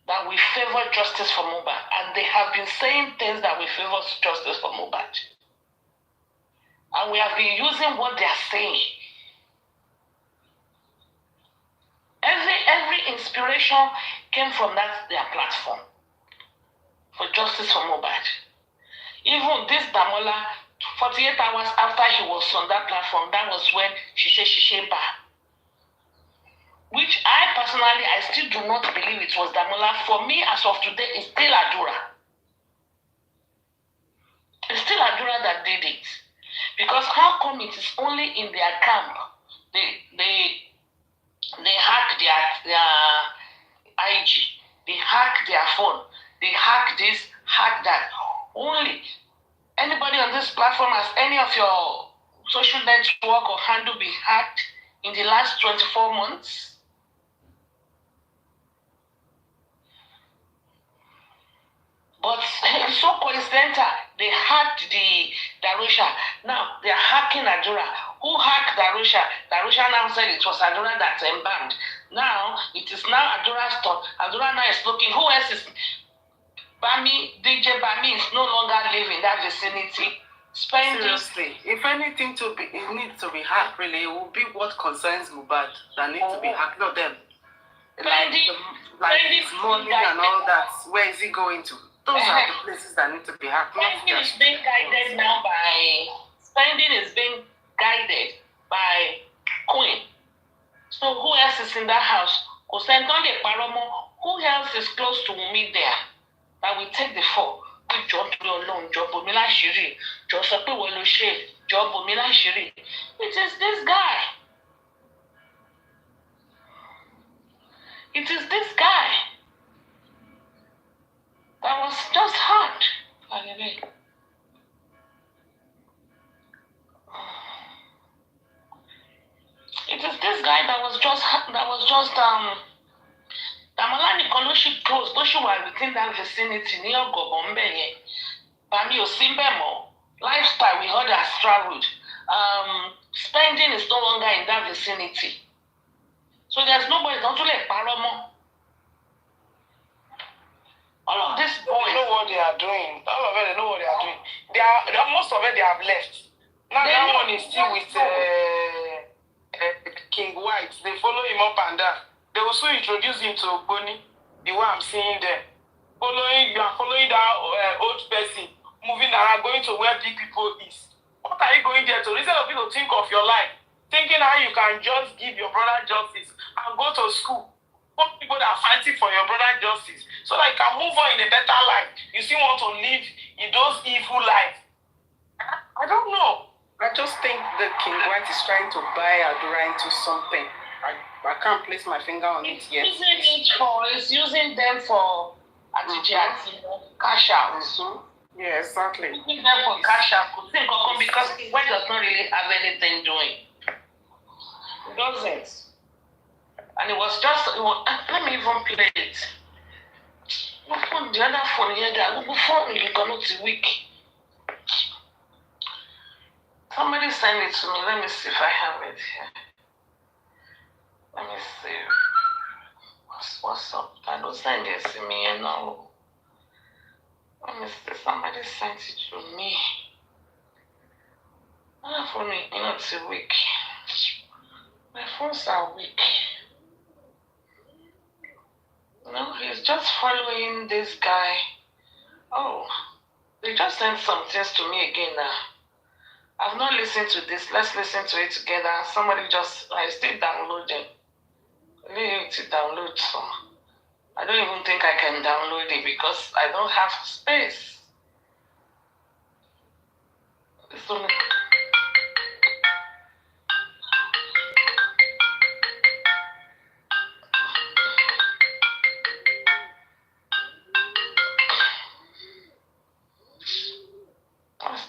that will favor justice for Mohbad. And they have been saying things that will favor justice for Mohbad. And we have been using what they are saying. Every inspiration came from their platform for justice for Mohbad. Even this Damola, 48 hours after he was on that platform, that was when she said Shishemba. Which I still do not believe it was Damola. For me, as of today, it's still Adura. It's still Adura that did it. Because how come it is only in their camp? They hack their IG. They hack their phone. They hack this, hack that. Only anybody on this platform, has any of your social network or handle been hacked in the last 24 months? But it's so coincidental. They hacked the Darusha. Now they are hacking Adura. Who hacked Darusha? Darusha now said it was Adura that embalmed. Now it is now Adura's turn. Adura now is looking. Who else is? Bami, DJ Bami is no longer living in that vicinity. Seriously, if anything it needs to be hacked, really, it will be what concerns Mohbad that needs to be hacked, not them. Like his money and all that. Where is he going to? Those are the places that need to be hacked. Spending is being guided now by Queen. So who else is in that house? Who else is close to Wunmi there? That will take the fall. Job alone, job Shiri. Job Shiri. It is this guy. It is this guy that was just hurt. It is this guy that was just Damalani Koloshi close, though she was within that vicinity near Gobombe. Bami Osimbemo. Lifestyle we heard has traveled. Spending is no longer in that vicinity. So there's nobody, don't let Paromo. All of these boys. They know what they are doing. All of them, they know what they are doing. Most of it, they have left. Now that one is still with King White. They follow him up and down. They also introduce him to Bonnie, the one I'm seeing there. You are following that old person, moving around, going to where big people is. What are you going there to? Instead of you to think of your life, thinking how you can just give your brother justice and go to school. What people that are fighting for your brother justice, so that you can move on in a better life. You still want to live in those evil lives. I don't know. I just think that King White is trying to buy Adura into something. I can't place my finger on it yet. It's using them for cash out. Yeah, exactly. Using them for cash out. Because King White does not really have anything doing. It doesn't. And it was just, let me even play it. The other phone here, the phone is going to weak. Somebody send it to me. Let me see if I have it here. Let me see. What's up? I don't send it to me, you know. Let me see. Somebody sent it to me. My phone is not weak. My phones are weak. No, he's just following this guy. Oh, they just sent some things to me again now. I've not listened to this. Let's listen to it together. Somebody I still downloading. I need to download some. I don't even think I can download it because I don't have space. It's only...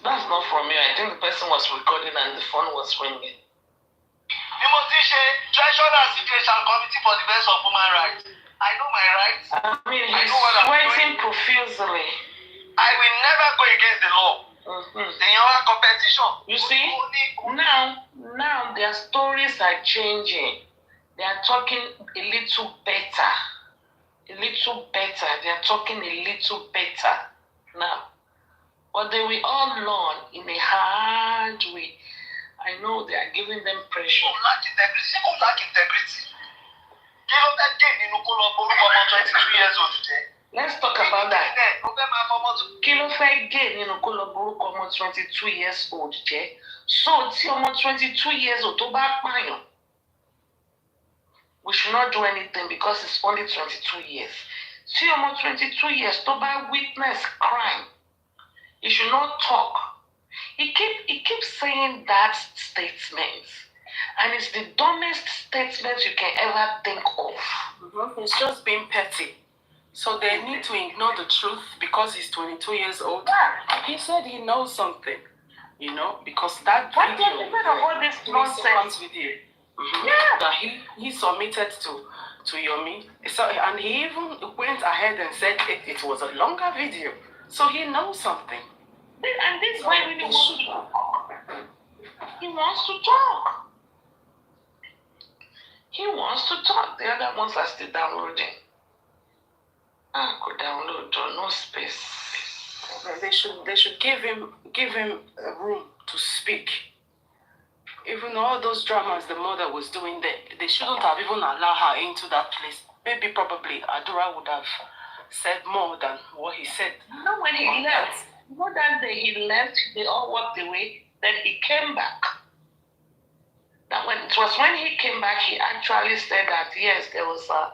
That's not from me. I think the person was recording and the phone was ringing. Treasurer Situation Committee for Defense of Human Rights. I know my rights. I mean, he's sweating profusely. I will never go against the law. In your competition. You see, now their stories are changing. They are talking a little better. They are talking a little better now. But they will all learn in a hard way. I know they are giving them pressure. Lack integrity. Give up that game in Ukolo 22 years old today. Let's talk about that. Kilo fẹ́ gay nínú kó lọ borúkọ ọmọ 22 years old jẹ́. So tí ọmọ 22 years old tó bá pààyàn, we should not do anything because it's only 22 years. Tí ọmọ 22 years tó bá witness crime, you should not talk. He keeps saying that statement. And it's the dumbest statement you can ever think of. It's just being petty. So they need to ignore the truth because he's 22 years old. Yeah. He said he knows something, you know, because that video, all this nonsense video, yeah, that he submitted to Yomi. So, and he even went ahead and said it was a longer video. So he knows something. And this boy really wants to talk. He wants to talk. He wants to talk. The other ones are still downloading. I could download, no space. They should give him room to speak. Even all those dramas the mother was doing there, they shouldn't have even allowed her into that place. Maybe probably Adura would have said more than what he said. When he left, that day he left, they all walked away, then he came back. It was when he came back, he actually said that yes, it was a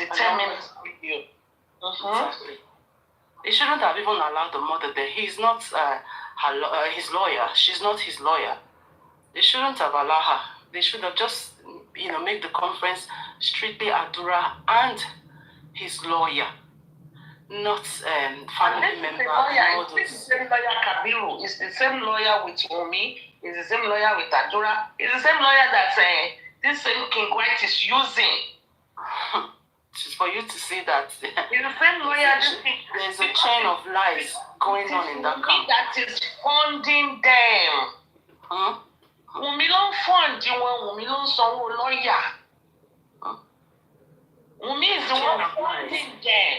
10-minute video. Exactly. They shouldn't have even allowed the mother there. He's not his lawyer. She's not his lawyer. They shouldn't have allowed her. They should have just, made the conference strictly Adura and his lawyer, not family member. It's the same lawyer Kabiru. It's the same lawyer with Omowummi. It's the same lawyer with Adura. It's the same lawyer that this same King White is using. It's for you to see that it's the same lawyer. There's a chain of lies going on in that camp. That is funding them. Wunmi ló ń fund wọn, Wunmi ló ń sanwó lawyer. Wunmi is the one funding them.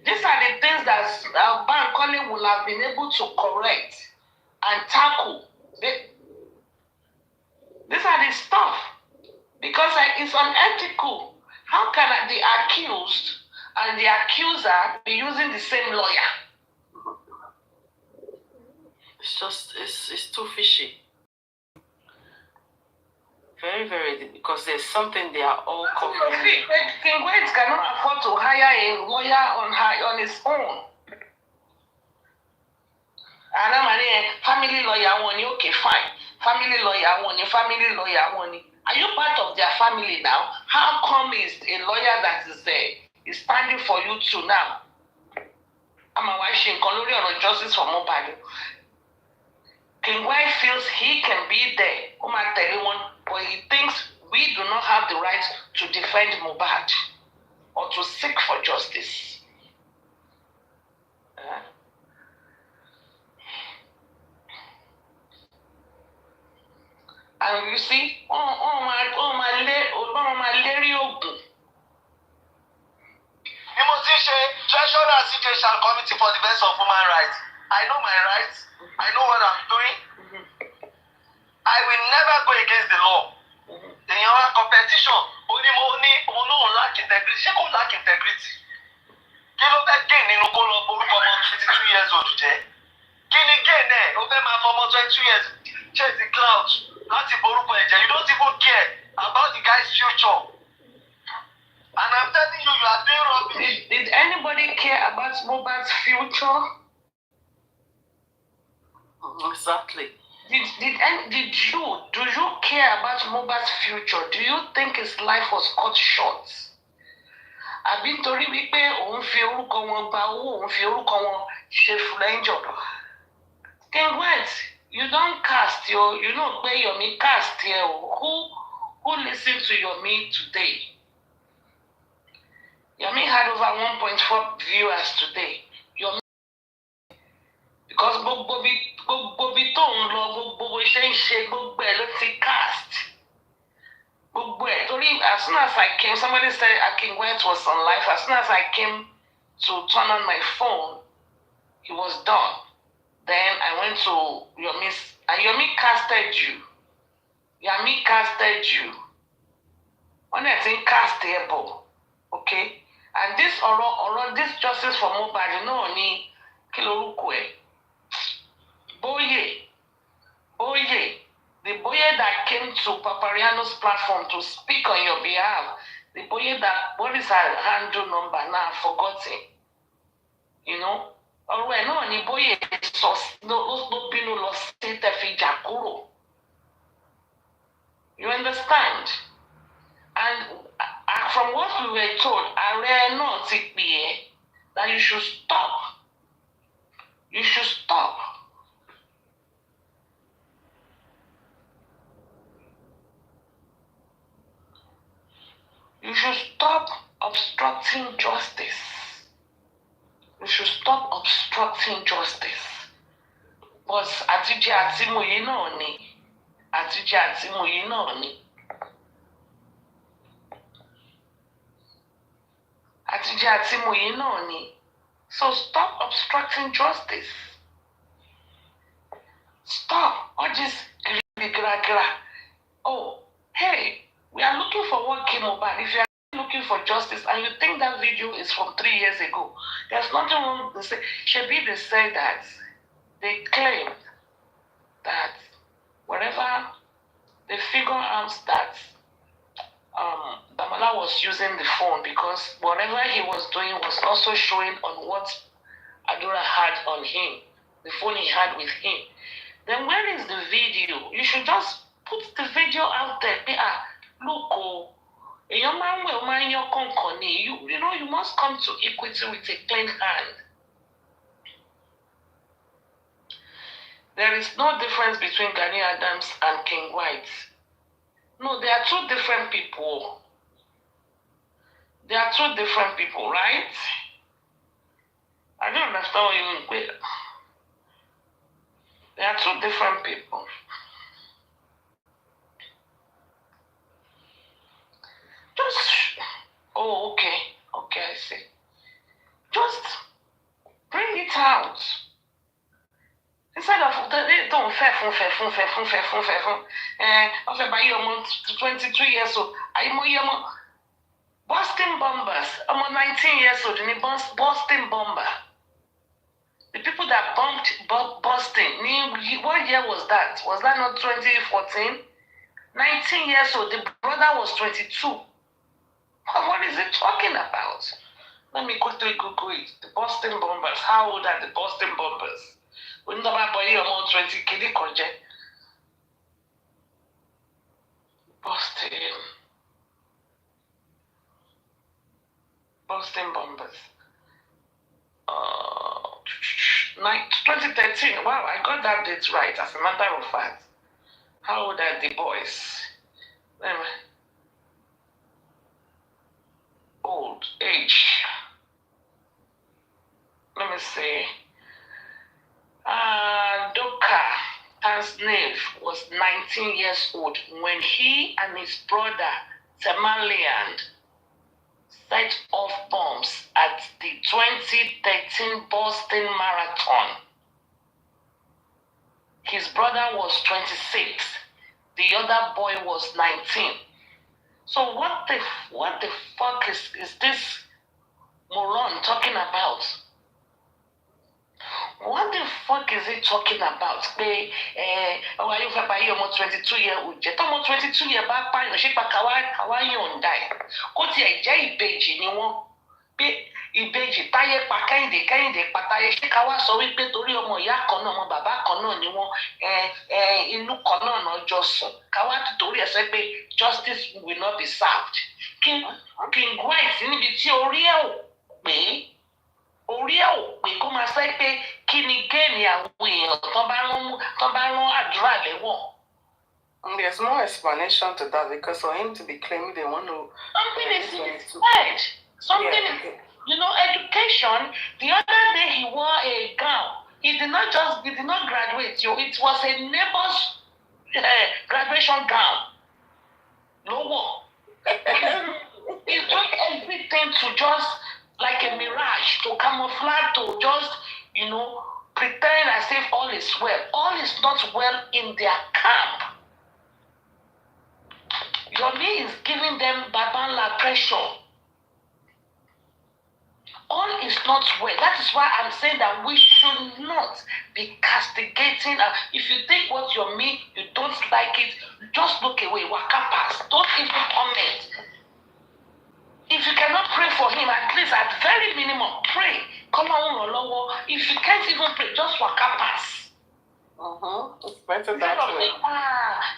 These are the things that Bankole will have been able to correct and tackle. These are the stuff. Because it's unethical. How can the accused and the accuser be using the same lawyer? It's too fishy. Very, very, because there's something they are all covering. King White cannot afford to hire a lawyer on his own. Family lawyer one, okay, fine. Family lawyer one, family lawyer one. Are you part of their family now? How come is a lawyer that is there is standing for you too now? I'm a watching Kolori on justice for Mohbad. King White feels he can be there. But he thinks we do not have the right to defend Mohbad or to seek for justice. And you see, my Larry Ogun. Treasurer Situation Committee for Defense of Human Rights. I know my rights. I know what I'm doing. I will never go against the law. The competition, only lack integrity. She don't lack integrity. Kí ló fẹ́ gain nínú kó lọ borúkọ ọmọ 22 years old jẹ́? Kí ni gain ẹ̀? Ó fẹ́ máa fọmọ 22 years chase the cloud láti borúkọ ẹ̀jẹ̀. You don't even care about the guy's future. And I'm telling you, you are doing rubbish. Did anybody care about Mohbad's future? Exactly. Do you care about Mohbad's future? Do you think his life was cut short? Àbí nítorí wípé òun fi orúkọ wọn gba owó, òun fi orúkọ wọn ṣe fúlẹ́ńjọ̀. King White, you don't cast you know pé Yomi cast here. Who listened to Yomi today? Yomi had over 1.4 viewers today. Yomi, because gbogbo bí tó ń lọ, gbogbo iṣẹ́ ń ṣe, gbogbo ẹ̀ ló ti cast. As soon as I came, somebody said King White was on live. As soon as I came to turn on my phone, he was done. Then I went to Yomi's, and Yomi casted you. Yomi casted you. Honestly, castable. Okay? And this this justice for Mohbad, ni kiloruko e. Boye. The Boye that came to Papariano's platform to speak on your behalf. The Boye that, what is her handle number now? I've forgotten. You know? Ọ̀rọ̀ ẹ̀ náà ni Boye ló bínú lọ sí tẹ̀fíjà kúrò. You understand? And from what we were told, ààrẹ náà ti pè é that you should stop. You should stop. You should stop obstructing justice. You we should stop obstructing justice. But àtijẹ àtimu náà ni. Àtijẹ àtimu náà ni. Àtijẹ àtimu náà ni. So stop obstructing justice. Stop all this gra. Oh, hey, we are looking for what came about. If you are looking for justice and you think that video is from 3 years ago, there's nothing wrong to say. Shebi, they said that they claimed that whenever they figure out that Damala was using the phone because whatever he was doing was also showing on what Adura had on him, the phone he had with him. Then where is the video? You should just put the video out there. Look, you know, you must come to equity with a clean hand. There is no difference between Gani Adams and King White. No, they are two different people. They are two different people, right? I don't understand what you mean. They are two different people. Oh, okay, I see. Just bring it out. Instead of don't fair. After by your 22 years old, I'm Boston bombers. I'm 19 years old, and Boston bomber. The people that bombed Boston. What year was that? Was that not 2014? 19 years old. The brother was 22. What is it talking about? Let me quickly Google it. The Boston bombers. How old are the Boston bombers? We know about 20 kiddy project. Boston bombers. 2013. Wow, I got that date right, as a matter of fact. How old are the boys? Old age. Let me see. Doka Tansnev was 19 years old when he and his brother Temalian set off bombs at the 2013 Boston Marathon. His brother was 26. The other boy was 19. So what the fuck is this moron talking about? What the fuck is he talking about? Pé why you buy your 22-year-old? Jẹ́ tọ́mọ 22-year bá pààyàn ṣé pa káwá yọ̀ǹda ẹ̀. Kó tiẹ̀ jẹ́ ìbejì ni wọ́n. Pé ìbejì Táyé pa Kẹ́hìndé pa Táyé. Ṣé káwá sọ wípé torí ọmọ ìyá kan náà ọmọ bàbá kan náà ni wọ́n inú kan náà jọ sùn. Káwá torí ẹ̀ sọ pé justice will not be served. King White níbi tí orí ẹ̀ ò pé. Orí ẹ̀ ò pé kó máa sẹ́ pé kí ni géènì àwọn èèyàn tó bá rán àdúrà lẹ́wọ̀n. And there's no explanation to that because for him to be claiming they want to... Something is inside. Education. The other day he wore a gown. He did not graduate. It was a neighbor's graduation gown. No one. He took everything to just like a mirage, to camouflage, to just, pretend as if all is well. All is not well in their camp. Yomi is giving them Babanla pressure. All is not well. That is why I'm saying that we should not be castigating. If you think what Yomi, you don't like it, just look away, waka pass. Don't even comment. If you cannot pray for him, at least at very minimum, pray. Come on, if you can't even pray, just waka pass. It's better that way.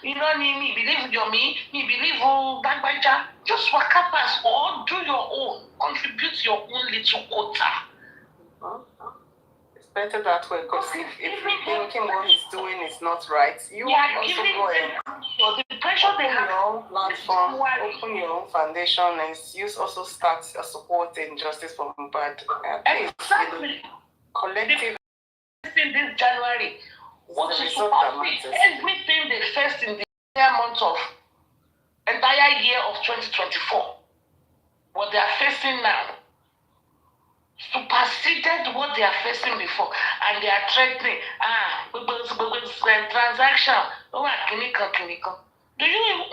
You know me believe Yomi, me believe Bagbaja. Just waka pass or do your own. Contribute your own little quota. It's better that way because if you're thinking what he's doing is not right, you are also giving go ahead. The pressure they have. own platform, open your own foundation, and use also start a support in justice for Mohbad. Exactly. Collective. This January, what is everything they faced in the entire month of entire year of 2024, what they are facing now, superseded what they are facing before, and they are threatening. Transaction. Do you?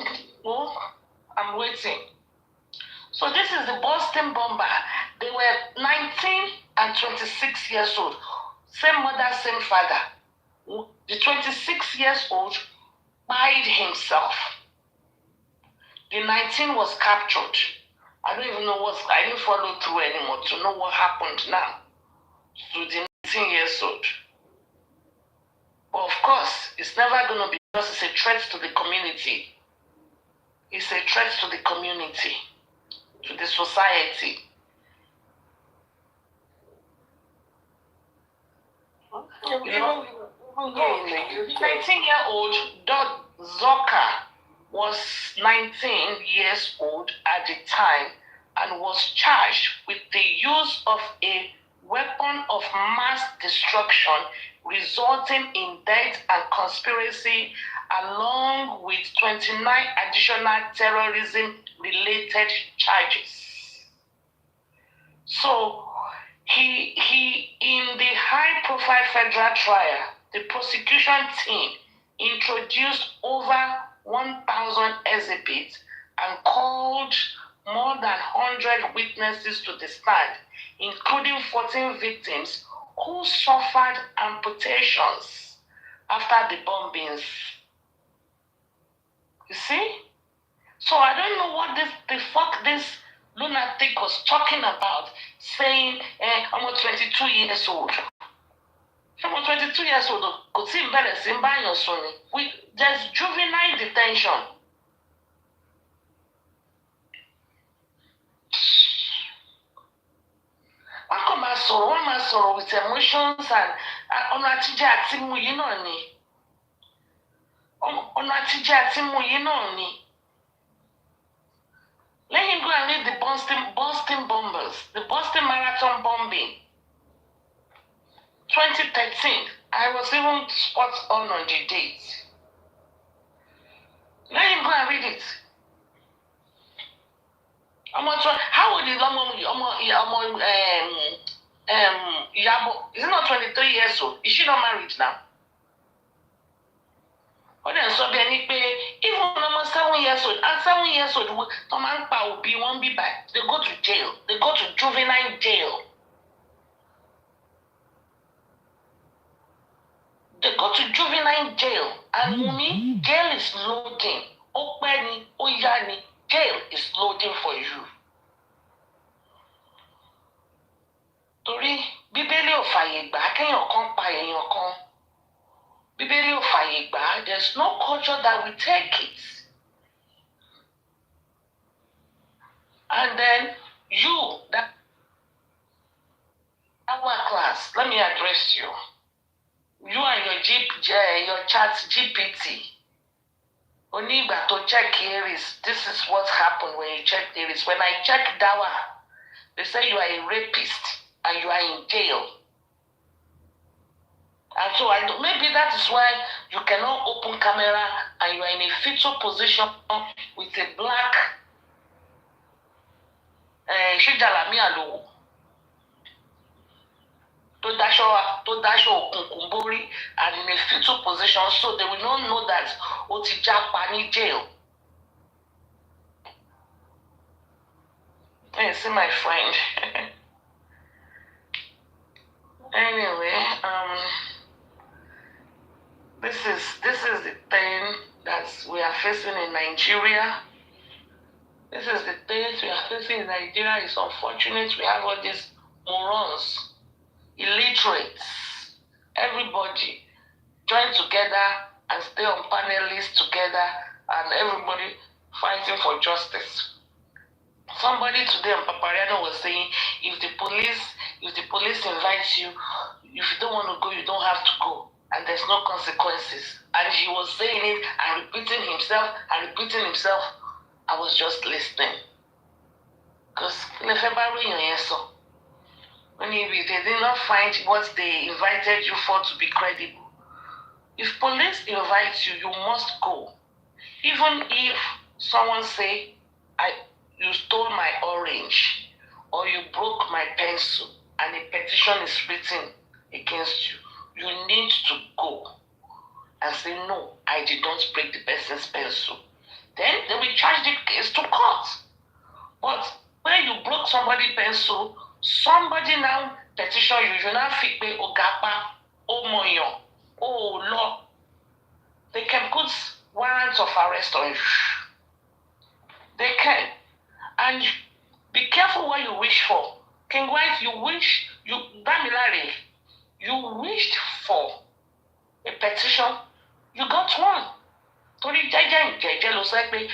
Oh, I'm waiting. So this is the Boston bomber. They were 19 and 26 years old. Same mother, same father. The 26 years old died himself. The 19 was captured. I don't even know I didn't follow through anymore to know what happened now to the 19 years old. But of course, it's never going to be, because it's a threat to the community. It's a threat to the community, to the society. You know, the 19-year-old Zoka was 19 years old at the time and was charged with the use of a weapon of mass destruction resulting in death and conspiracy, along with 29 additional terrorism-related charges. So, he in the high-profile federal trial, the prosecution team introduced over 1,000 exhibits and called more than 100 witnesses to the stand, including 14 victims who suffered amputations after the bombings. You see? So I don't know what the fuck this lunatic was talking about, saying, I'm 22 years old. I'm 22 years old. There's juvenile detention. One máa sọ̀rọ̀ with emotions and ọ̀nà àtijọ́ àti mu yìí náà ni. Ọ̀nà àtijọ́ àti mu yìí náà ni. Let him go and read the Boston bombers, the Boston Marathon bombing. 2013, I was even spot on the date. Let him go and read it. How old is Yabo? Is he not 23 years old? Is she not married now? But then so even almost 7 years old, and 7 years old, they go to jail. They go to juvenile jail. They go to juvenile jail. And Mummy, jail is loading. Openi, Oyani, jail is loading for you. Torí Bíbélì ò fàyè gbà kéèyàn kan pa èèyàn kan. Bíbélì ò fàyè gbà. There's no culture that will take it. And then you, that our class, let me address you. You and your chat GPT. Only got to check Aries. This is what happened when you check Aries. When I check Dawa, they say you are a rapist and you are in jail. And so maybe that is why you cannot open camera and you are in a fetal position with a black Shijalami Alowo. To dash okunkun and in a fetal position, so they will not know that Otijapa ni jail. You see, my friend. Anyway, this is the thing that we are facing in Nigeria. This is the things we are facing in Nigeria. It's unfortunate we have all these morons, illiterates, everybody join together and stay on panel list together, and everybody fighting for justice. Somebody today on Papariano was saying, if the police invites you, if you don't want to go, you don't have to go. and there's no consequences. And he was saying it and repeating himself and repeating himself. I was just listening. Because when they did not find what they invited you for to be credible. If police invite you, you must go. Even if someone say, you stole my orange or you broke my pencil and a petition is written against you, you need to go and say, no, I did not break the person's pencil. Then they will charge the case to court. But when you broke somebody's pencil, somebody now petition you now fit pay Ogapa, Omoyo, oh law. They can put warrants of arrest on you. They can. And be careful what you wish for. King White, Damilare, you wished for a petition, you got one. Torí jẹ́jẹ́ ló sọ pé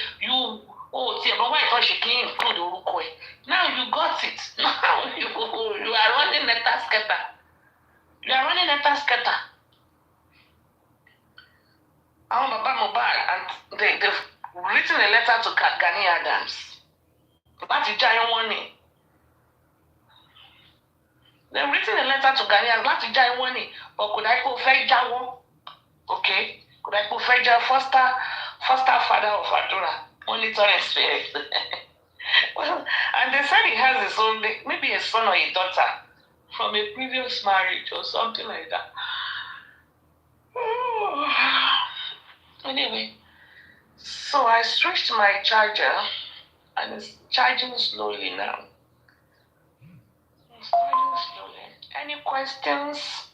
now you got it. Now you are running a tasketa. You are running a tasketa. Baba Mohbad, and they've written a letter to Gani Adams. Láti já wọn ni. They've written a letter to Gani Adams láti já wọn ni. But could I go fẹ́ jáwọ́? Okay. Could I go fẹ́ já foster father of Adura? Monitoring spirit. Well, and they said he has his own, maybe a son or a daughter from a previous marriage or something like that. Anyway, so I switched my charger and it's charging slowly now. It's charging slowly. Any questions?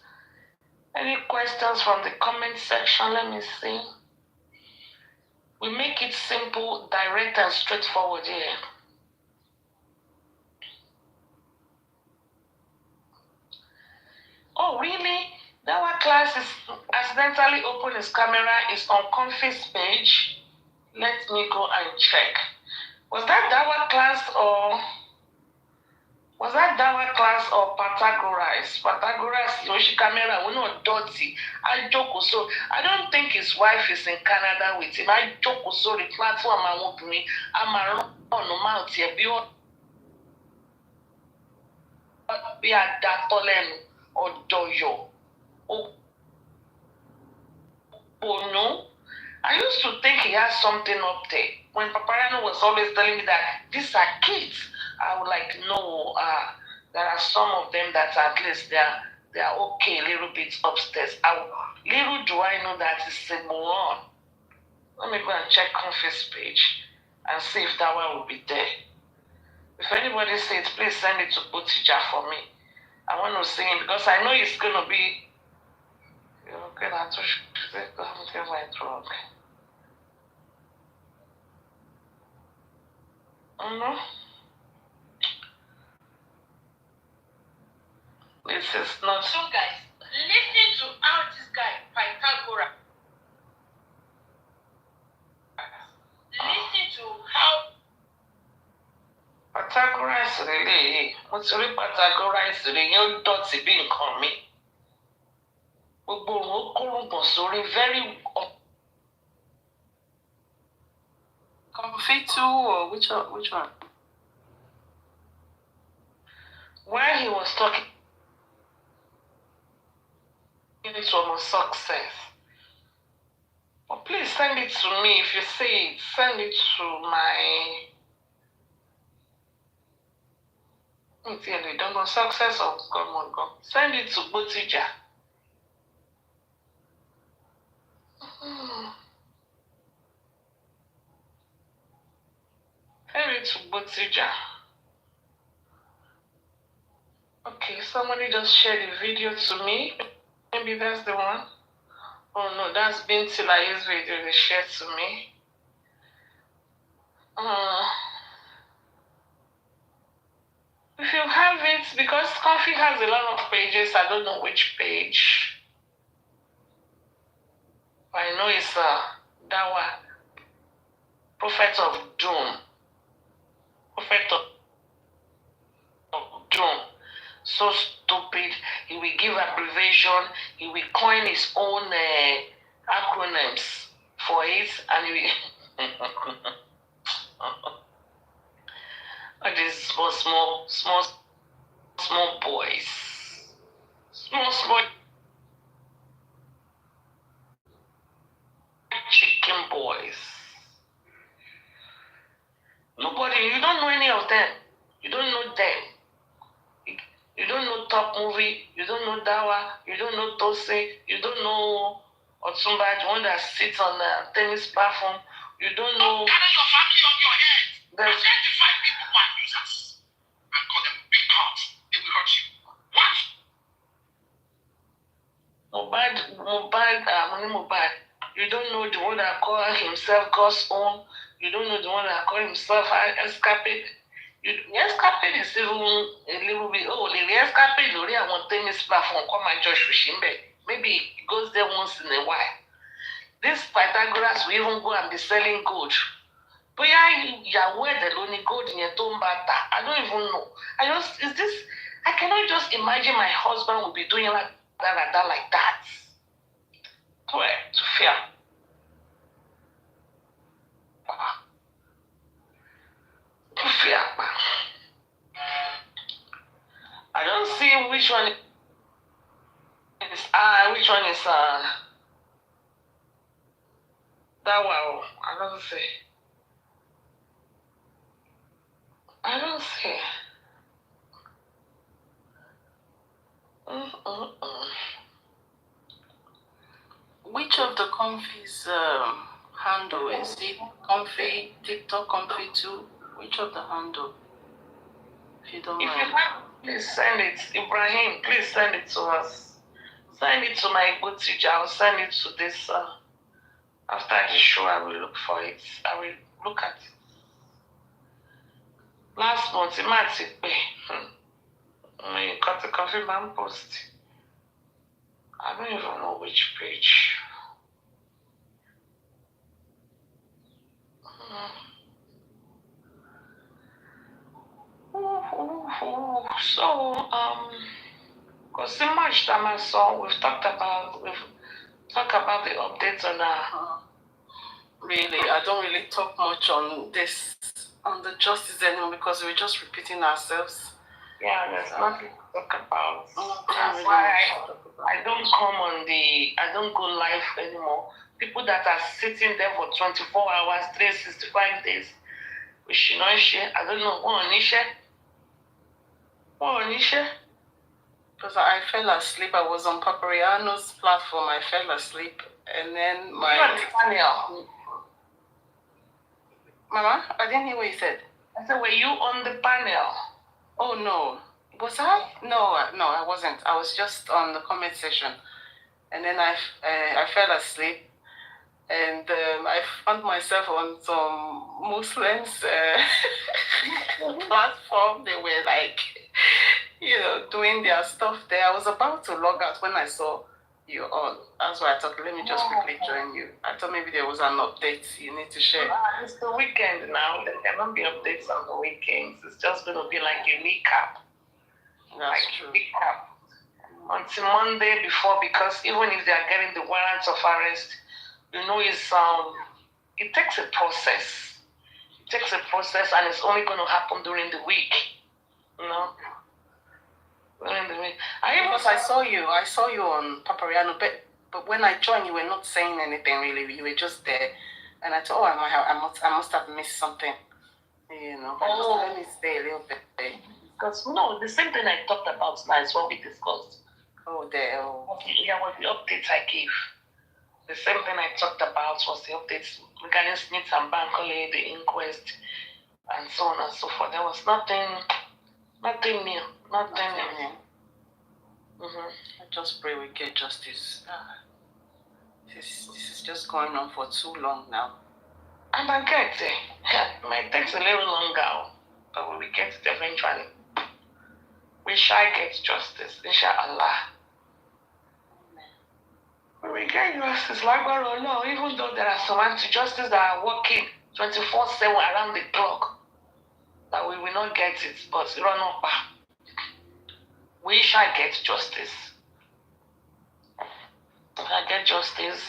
Any questions from the comment section? Let me see. We make it simple, direct, and straightforward here. Oh, really? Dawa class is accidentally opened his camera, is on Comfy's page. Let me go and check. Was that Dawa class or Pythagoras? Pythagoras, Yoshi camera, we know dirty. I joke so. I don't think his wife is in Canada with him. I joke so the platform I want me. I'm a no mouth here. Be a Datolen or Doyo. Oh no. I used to think he has something up there. When Paparano was always telling me that these are kids, I would like, no, there are some of them that at least they are okay a little bit upstairs. Little do I know that it's a moron. Let me go and check Comfy's page and see if that one will be there. If anybody says, please send it to Botija for me. I want to see him because I know it's going to be. Okay, that's wrong. No. This is not. So guys, listen to how this guy Pythagoras. Listen to how Pythagoras really. What's really Pythagoras really? You don't see being coming. Very Comfy too, or which one? While he was talking to success. But please send it to me. If you say it, send it to my don't go success of God. Send it to Botija. Send it to Botija. Okay, somebody just shared the video to me. Maybe that's the one. Oh no, that's Binti Lai's video they shared to me. If you have it, because Comfy has a lot of pages, I don't know which page. I know it's Dawa, Prophet of Doom. Prophet of Doom. so stupid. He will give abbreviation. He will coin his own acronyms for it, and he will all these small boys, small chicken boys. Nobody, you don't know any of them. You don't know them. You don't know Top Movie. You don't know Dawa. You don't know Tose. You don't know Otumba, the one that sits on the tennis platform. You don't know. Gather your family on your head. Identify people who are users and call them big cards. They will hurt you. What? Mobile. You don't know the one that call himself God's own. You don't know the one that call himself Escapade. Escapade is even a little bit. Oh, the Escapade already I want tennis platform. Come and Josh Shimbe. Maybe he goes there once in a while. This Pythagoras will even go and be selling gold. But yeah, where the lonely gold in your tomb bata. I don't even know. I cannot just imagine my husband will be doing like that. Where to fear. I don't see which one is that one. I don't see. Which of the Comfy's handle is it? Comfy, TikTok, Comfy too? Which of the handle? If you don't mind. If you have, please send it. Ibrahim, please send it to us. Send it to my good teacher. I'll send it to this. After the show, I will look for it. I will look at it. Last month, it might be. You got the coffee man post. I don't even know which page. So, because the much time I saw, we've talked about the updates on Really, I don't really talk much on the justice anymore because we're just repeating ourselves. Yeah, there's nothing to talk about. That's why I don't go live anymore. People that are sitting there for 24 hours, 365 days, we should not share. I don't know, what on share? Because I fell asleep. I was on Papariano's platform. I fell asleep. And then You on the panel? Mama, I didn't hear what you said. I said, were you on the panel? Oh, no. Was I? No, I wasn't. I was just on the comment section. And then I fell asleep. And I found myself on some Muslims platform. They were like, doing their stuff there. I was about to log out when I saw you on. That's why I thought, let me just quickly join you. I thought maybe there was an update you need to share. It's the weekend now. There cannot be updates on the weekends. It's just going to be like a recap. That's true. Recap. Until Monday before, because even if they are getting the warrants of arrest, it takes a process. It takes a process, and it's only going to happen during the week. During the week. Because I saw you on Papariano, but when I joined, you were not saying anything really. You were just there, and I thought, I must have missed something. Let me stay a little bit there. Because the same thing I talked about now is what we discussed. Yeah, what the updates I gave. The same thing I talked about was the updates regarding Smith and Bankole, the inquest, and so on and so forth. There was nothing new. Nothing new. I just pray we get justice. This is just going on for too long now. And I get it. It might take a little longer, but we will get it eventually. We shall get justice, inshallah. We will get justice, like no, even though there are some anti-justice that are working 24/7 around the clock, that we will not get it, but run up. We shall get justice. I get justice.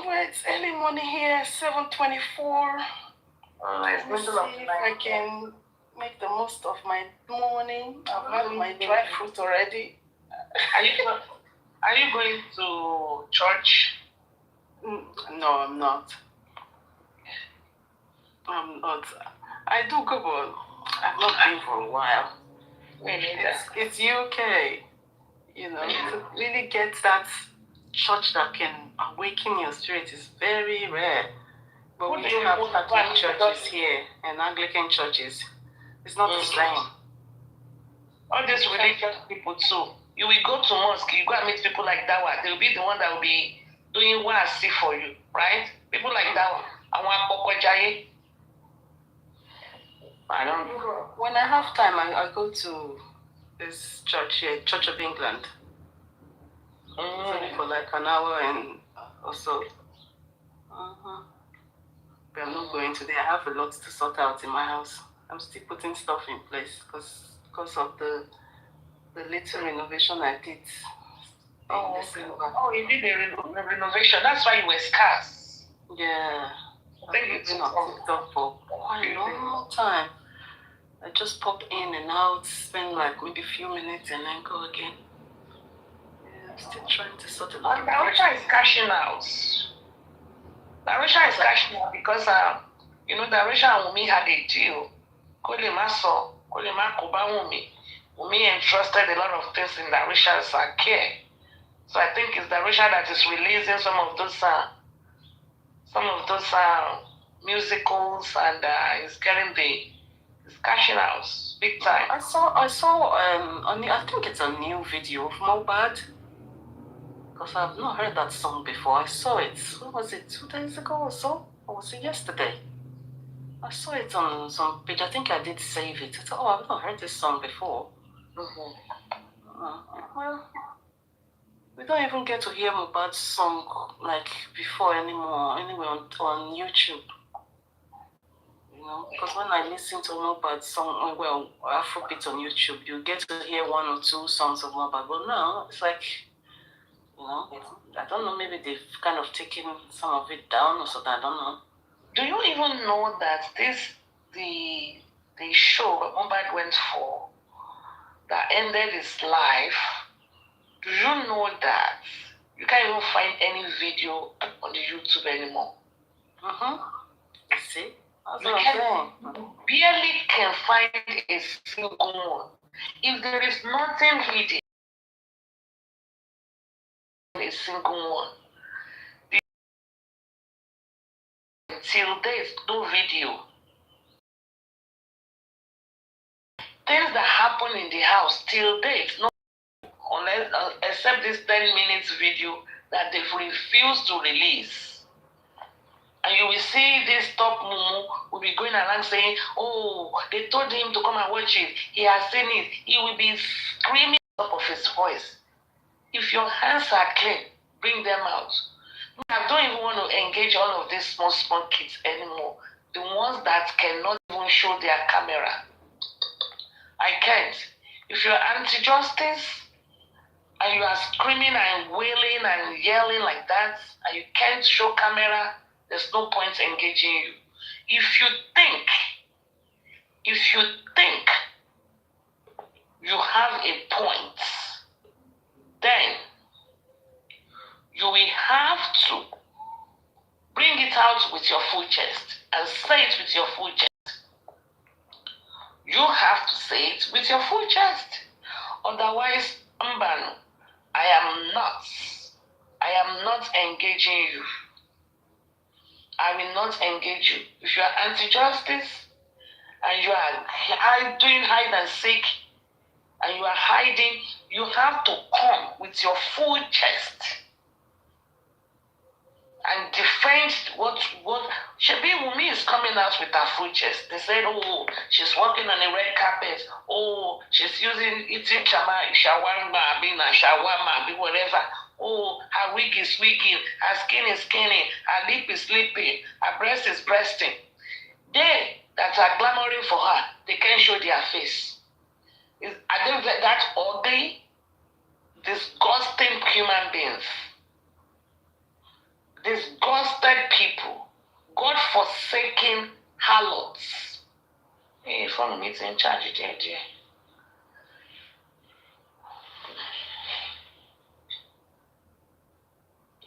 Well, it's early morning here, 7:24. Let me see if I can make the most of my morning. I've had my dry fruit already. Are you going to church? No, I'm not. I'm not. I do go, but I've not been for a while. It's UK. You know, to really get that church that can awaken your spirit is very rare. But we do have Catholic churches here and Anglican churches. It's not the same. All these religious people too. You will go to mosque, you go and meet people like that one. They will be the one that will be doing what I see for you, right? People like that one. I want I don't know. When I have time, I go to this church here, Church of England. For like an hour and also. But I'm not going today. I have a lot to sort out in my house. I'm still putting stuff in place because of the little renovation I did. You did a renovation. That's why you were scarce. Yeah. I think it's been on TikTok for quite a long time. I just pop in and out, spend like maybe a few minutes and then go again. Yeah, I'm still trying to sort it out. Darisha is cashing out. Darisha is cashing out because Darisha and Wunmi had a deal. Wunmi entrusted a lot of things in Darisha's care. So I think it's Darisha that is releasing some of those musicals and is cashing out big time. I saw I think it's a new video of Mobad. Because I've not heard that song before. I saw it. What was it? 2 days ago or so? Or was it yesterday? I saw it on some page. I think I did save it. I thought, I've not heard this song before. Well, we don't even get to hear Mobad's song like before anymore. Anyway, on YouTube. You know, because when I listen to Mobad's song, well, Afrobeat on YouTube, you get to hear 1 or 2 songs of Mobad. But now it's like, I don't know, maybe they've kind of taken some of it down or something, I don't know. Do you even know that the show that Mobad went for, that ended his life, do you know that you can't even find any video on the YouTube anymore? You see? Barely can find a single one. If there is nothing hidden, a single one. Till there is no video. Things that happen in the house till date, no, unless except this 10 minutes video that they've refused to release. And you will see this top mumu will be going around saying, they told him to come and watch it. He has seen it. He will be screaming top of his voice. If your hands are clean, bring them out. I don't even want to engage all of these small kids anymore. The ones that cannot even show their camera. I can't. If you're anti-justice and you are screaming and wailing and yelling like that and you can't show camera, there's no point engaging you. If you think you have a point, then you will have to bring it out with your full chest and say it with your full chest. You have to say it with your full chest. Otherwise, Mbanu, I am not engaging you. I will not engage you. If you are anti-justice and you are doing hide and seek and you are hiding, you have to come with your full chest and defend what Shebi Wunmi is coming out with her full chest. They said, she's walking on a red carpet. She's eating shawarma, whatever. Her wig is wigging, her skin is skinny, her lip is lipping, her breast is breasting. They that are clamoring for her, they can't show their face. Are they that ugly? Disgusting human beings. Disgusted people. God-forsaken harlots. Hey, from me in charge, dear.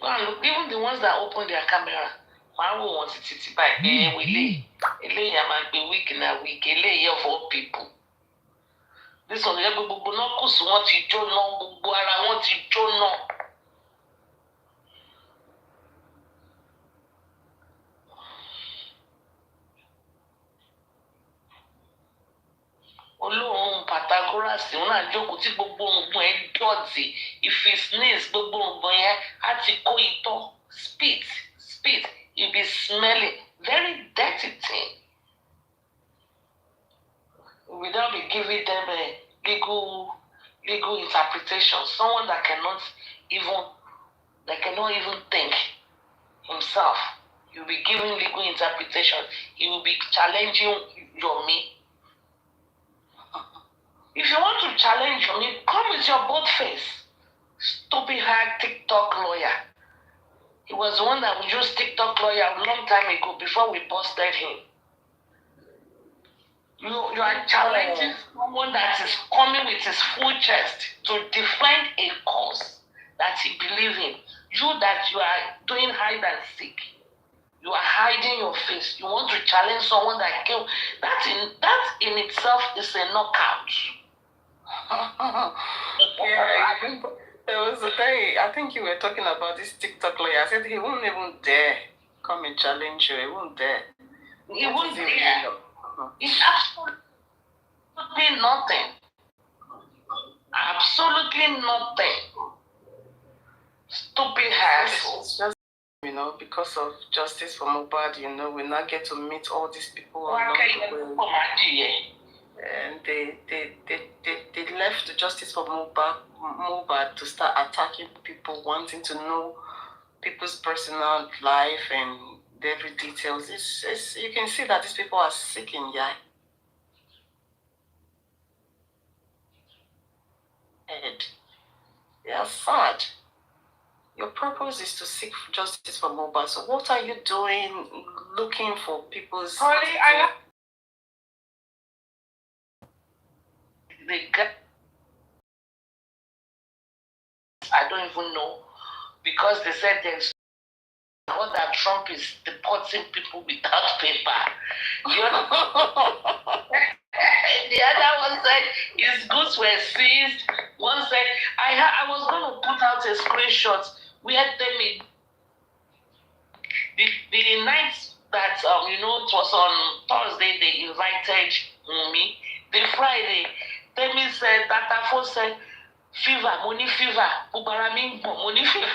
Well, even the ones that open their camera, one will want to by a week in a week, a layer of all people. This one, gbogbo náà kù sí wọn ti jóná, gbogbo ara wọn ti jóná. Olóòórùn Pythagoras òun náà jókòó tí gbogbo òògùn ẹ̀ dọ̀tí. If he sneeze, gbogbo òògùn yẹn á ti kó itọ́. Spit, you be smelling. Very dirty thing. We don't be giving them a legal interpretation. Someone that cannot even think himself. You'll be giving legal interpretation. He will be challenging your me. If you want to challenge your me, come with your both face. Stupid hard TikTok lawyer. He was the one that we used TikTok lawyer a long time ago before we busted him. You are challenging someone that is coming with his full chest to defend a cause that he believes in. You that you are doing hide and seek. You are hiding your face. You want to challenge someone that killed. That in itself is a knockout. Yeah, I think there was a day, I think you were talking about this TikTok lawyer. I said he won't even dare come and challenge you. He won't dare. He won't dare. It's absolutely nothing. Absolutely nothing. Stupid asshole. It's just, because of justice for Mohbad, we now get to meet all these people along the way. And they left the justice for Mohbad to start attacking people, wanting to know people's personal life and every details. It's you can see that these people are seeking, yeah. And they are sad. Your purpose is to seek justice for Mohbad. So what are you doing looking for people's... I don't even know, because they said there's all that Trump is deporting people without paper. The other one said his goods were seized. One said I was going to put out a screenshot where Temi, the night that it was on Thursday they invited me. The Friday, Temi said, Tatafo said, fever, money fever, Ubarami, money fever.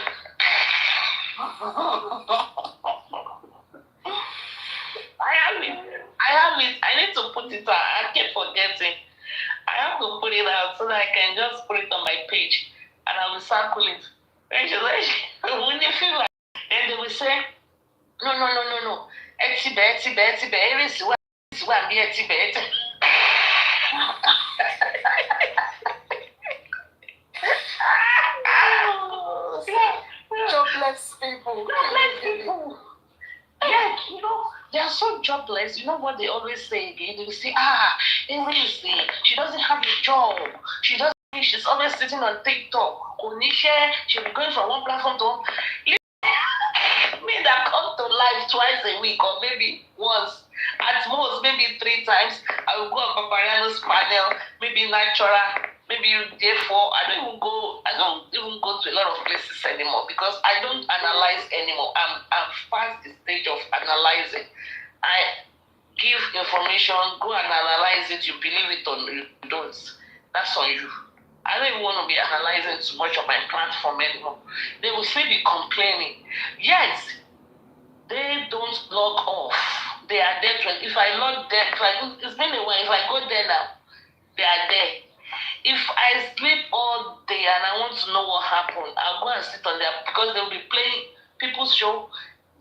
I have it. I need to put it out. I keep forgetting. I have to put it out so that I can just put it on my page and I will circle it. When she said, money fever. And they will say, no. Jobless people. Yeah, they are so jobless. You know what they always say again? They will say, she doesn't have a job. She's always sitting on TikTok. She'll be going from one platform to one. Me that come to live twice a week or maybe once, at most maybe 3 times. I will go on Papariano's panel, maybe natural, maybe therefore I don't even go to a lot of places anymore because I don't analyze anymore. I'm past the stage of analyzing. I give information, go and analyze it, you believe it or you don't. That's on you. I don't even want to be analyzing too much of my platform anymore. They will still be complaining. Yes, they don't log off. They are there. If I log there, it's been a while. If I go there now, they are there. If I sleep all day and I want to know what happened, I'll go and sit on there because they'll be playing people's show.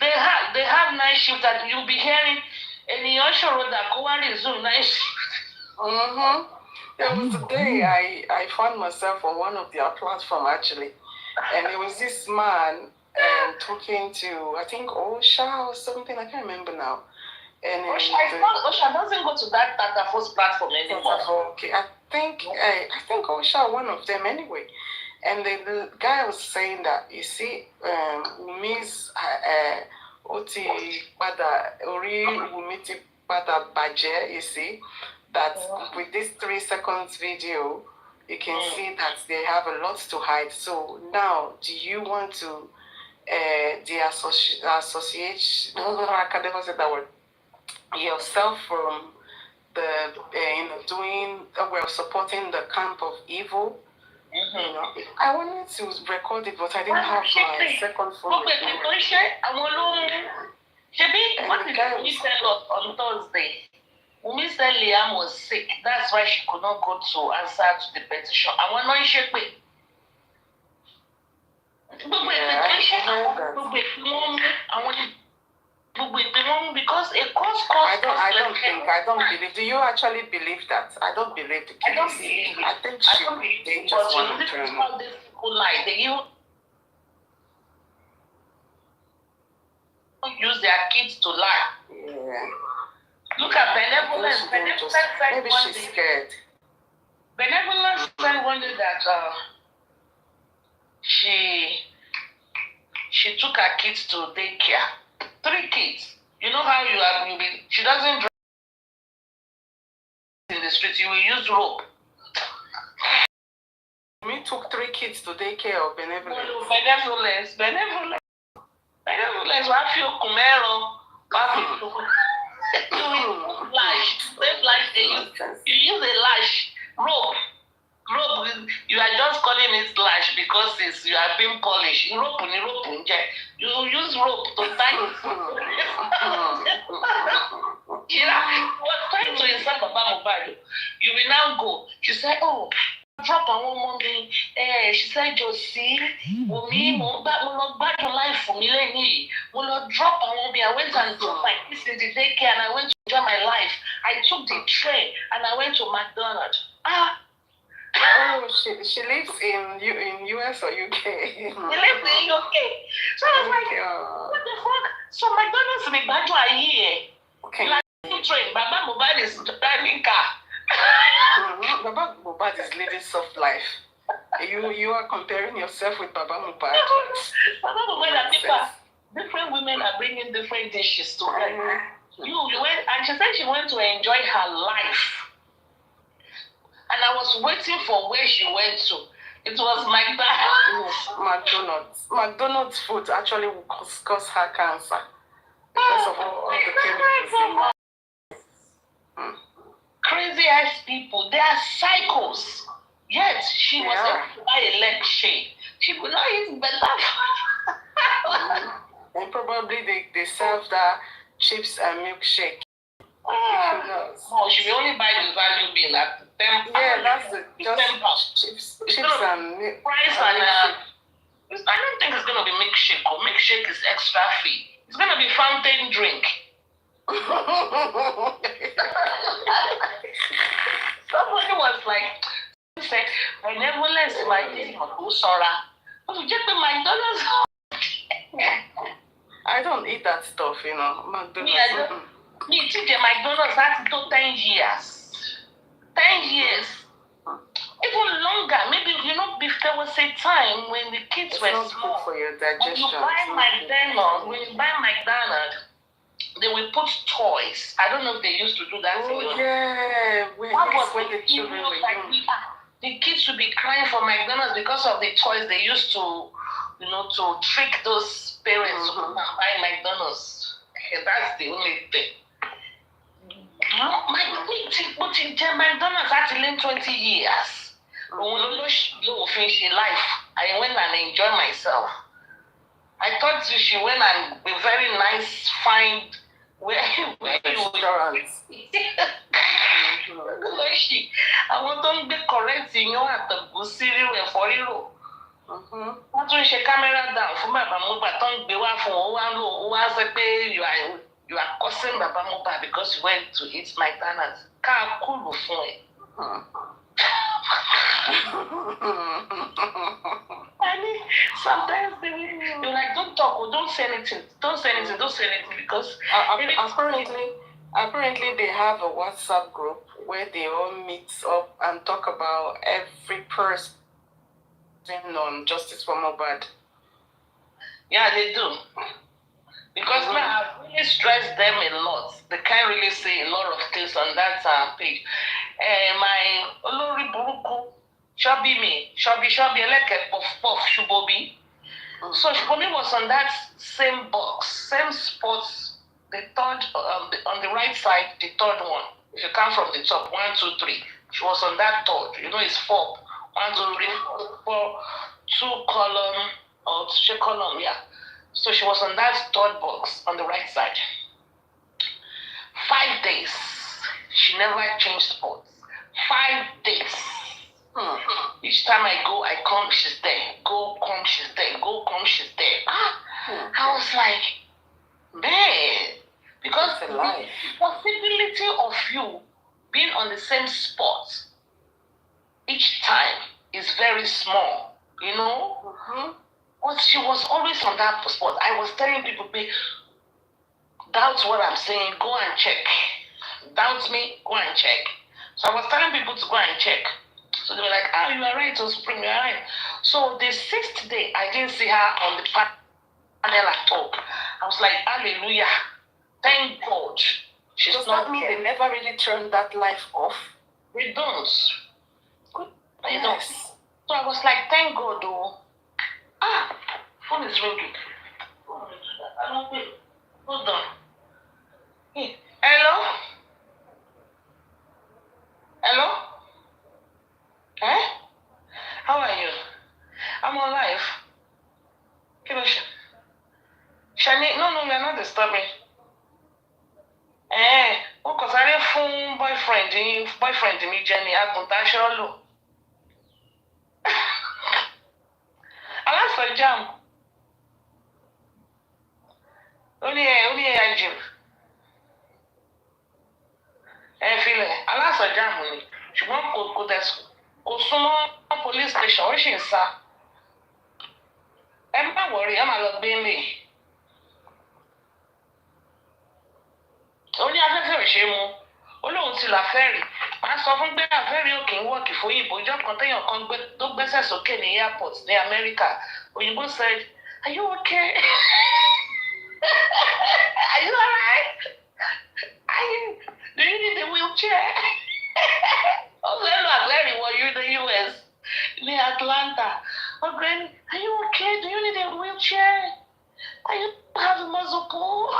They have night shift that you'll be hearing. And the show that go on Zoom night shift. There was a day I found myself on one of their platforms actually, and there was this man talking to, I think, Osha or something, I can't remember now. And Osha doesn't go to that Tatafo's platform anymore. Okay, I think Osha one of them anyway. And the guy was saying that, you see, Miss Oti Pada Ori Wumiti Pada Baje, you see, that with this 3 seconds video, you can see that they have a lot to hide. So now, do you want to associate, I can never say that word, yourself from the doing supporting the camp of evil? You know, I wanted to record it, but I didn't have my second phone. What did Wumi tell us on Thursday? Wumi said Liam was sick. That's why she could not go to answer to the petition. I want to shake it. Because it I don't believe. Do you actually believe that? I don't believe the case. I don't believe it. I think they just want to turn how these people lie. They use their kids to lie. Yeah. Look at Benevolence. Benevolence said maybe one she's day. scared. Benevolence said one day that she took her kids to daycare. 3 kids. You know how she doesn't drive in the street, you will use rope. Me took 3 kids to daycare or Benevolence? No, Benevolence. Benevolence, I feel Kumero. Lash. Same lash they use. You use a lash. Rope. You are just calling it lash because you are being polished. Rope. You use rope to tie it. She was trying to insult Baba Mohbad. You will now go. She said, oh, drop on one morning. She said, Josie, Wumi, mo lọ gbádùn life for me lẹ́yìn. Mo lọ drop on one. I went and took my kids in the daycare and I went to enjoy my life. I took the train and I went to McDonald's. Oh, she lives in US or UK? She lives in UK. So I was like, what the fuck? So McDonald's in Gbadun are here. Okay. Like train, Baba Mohbad is driving car. Baba Mohbad is living soft life. You are comparing yourself with Baba Mohbad. Baba Mohbad and different women are bringing different dishes to her. You went, and she said she went to enjoy her life. And I was waiting for where she went to. It was McDonald's. McDonald's food actually will cause her cancer because of all the chemicals. Crazy ass people. They are psychos. Yet she was able to buy a leg shake. She could not eat better. And probably they serve the chips and milkshake. No, she will only buy the value meal at 10. Yeah, that's just chips and price and I don't think it's gonna be milkshake or milkshake is extra fee. It's gonna be fountain drink. Somebody was like, said, Benevolence my thing on Sora. But you just McDonald's. I don't eat that stuff, you know. McDonald's. Me, TJ McDonald's had to do 10 years. 10 years. Even longer. Maybe, there was a time when the kids were small. For your digestion. When you buy McDonald's, they will put toys. I don't know if they used to do that. Oh, yeah. When the children were young. The kids would be crying for McDonald's because of the toys they used to, to trick those parents to buy McDonald's. That's the only thing. McDonald's actually in 20 years. Life. I went and enjoyed myself. I thought she went and be very nice, fine. Where restaurants. I want to be correct in your at the Busiri and for you. Wọ́n tún ṣe camera down fún Baba Mohbad tó ń gbé wá fún ó wá sọ pé you are cursing Baba Mohbad because you went to eat McDonald's. Ká kúlù fún ẹ. I mean, sometimes they're like, don't talk or don't say anything. Don't say anything. Don't say anything because apparently they have a WhatsApp group where they all meet up and talk about every person on Justice for Mohbad. Yeah, they do. Because now I've really stressed them a lot. They can't really say a lot of things on that page. My Olori Buruku, Shabby, Eleke Puff, Shubobi. So Shubobi was on that same box, same spot, the third, on the right side, the third one. If you count from the top, 1, 2, 3. She was on that third. You know, it's 4. 1, 2, 3, 4, 2 column, or 3 column, yeah. So she was on that third box on the right side. 5 days. She never changed spots. 5 days. Each time I go, I come, she's there. Go, come, she's there. Go, come, she's there. I was like, man, because the possibility of you being on the same spot each time is very small, you know? But she was always on that spot. I was telling people, doubt what I'm saying, go and check. Doubt me, go and check. So I was telling people to go and check. So they were like, you are right, Supreme, you are right. So the 6th day, I didn't see her on the panel at all. I was like, hallelujah, thank God. She's Does not that mean there. they never really turned that life off? They don't. Good. They don't. So I was like, thank God, though. Phone is ringing. Hold on. Hey. Hello? Hello? How are you? I'm on live. Shani, no, we are not disturbing. O kò sáré fún boyfriend mi jẹ ní àgùntàn lò. Aláṣọ jam. Ó ní àjò. Filẹ̀, aláṣọ jam ni. Ṣùgbọ́n kò súnmọ́ police station, ó ṣì ń sá. Ẹ má wọrí, ẹ má lọ gbé lè. Ó ní afẹ́fẹ́ ò ṣe mu. Ó lóun ti làfẹ́rì. Màá sọ fún pé àfẹ́rì ò kì í wọ́ọ̀kì fún òyìnbó. Ìjọ kan téèyàn kan tó gbẹ́sẹ̀ sókè ní airport ní Amẹ́ríkà. Òyìnbó said, are you okay? Are you alright? Do you need a wheelchair? Ọ̀gbẹ́ni àfẹ́rì wọ the US ní Atlanta. Ọ̀gbẹ́ni, are you okay? Do you need a wheelchair? Are you have a muscle pull?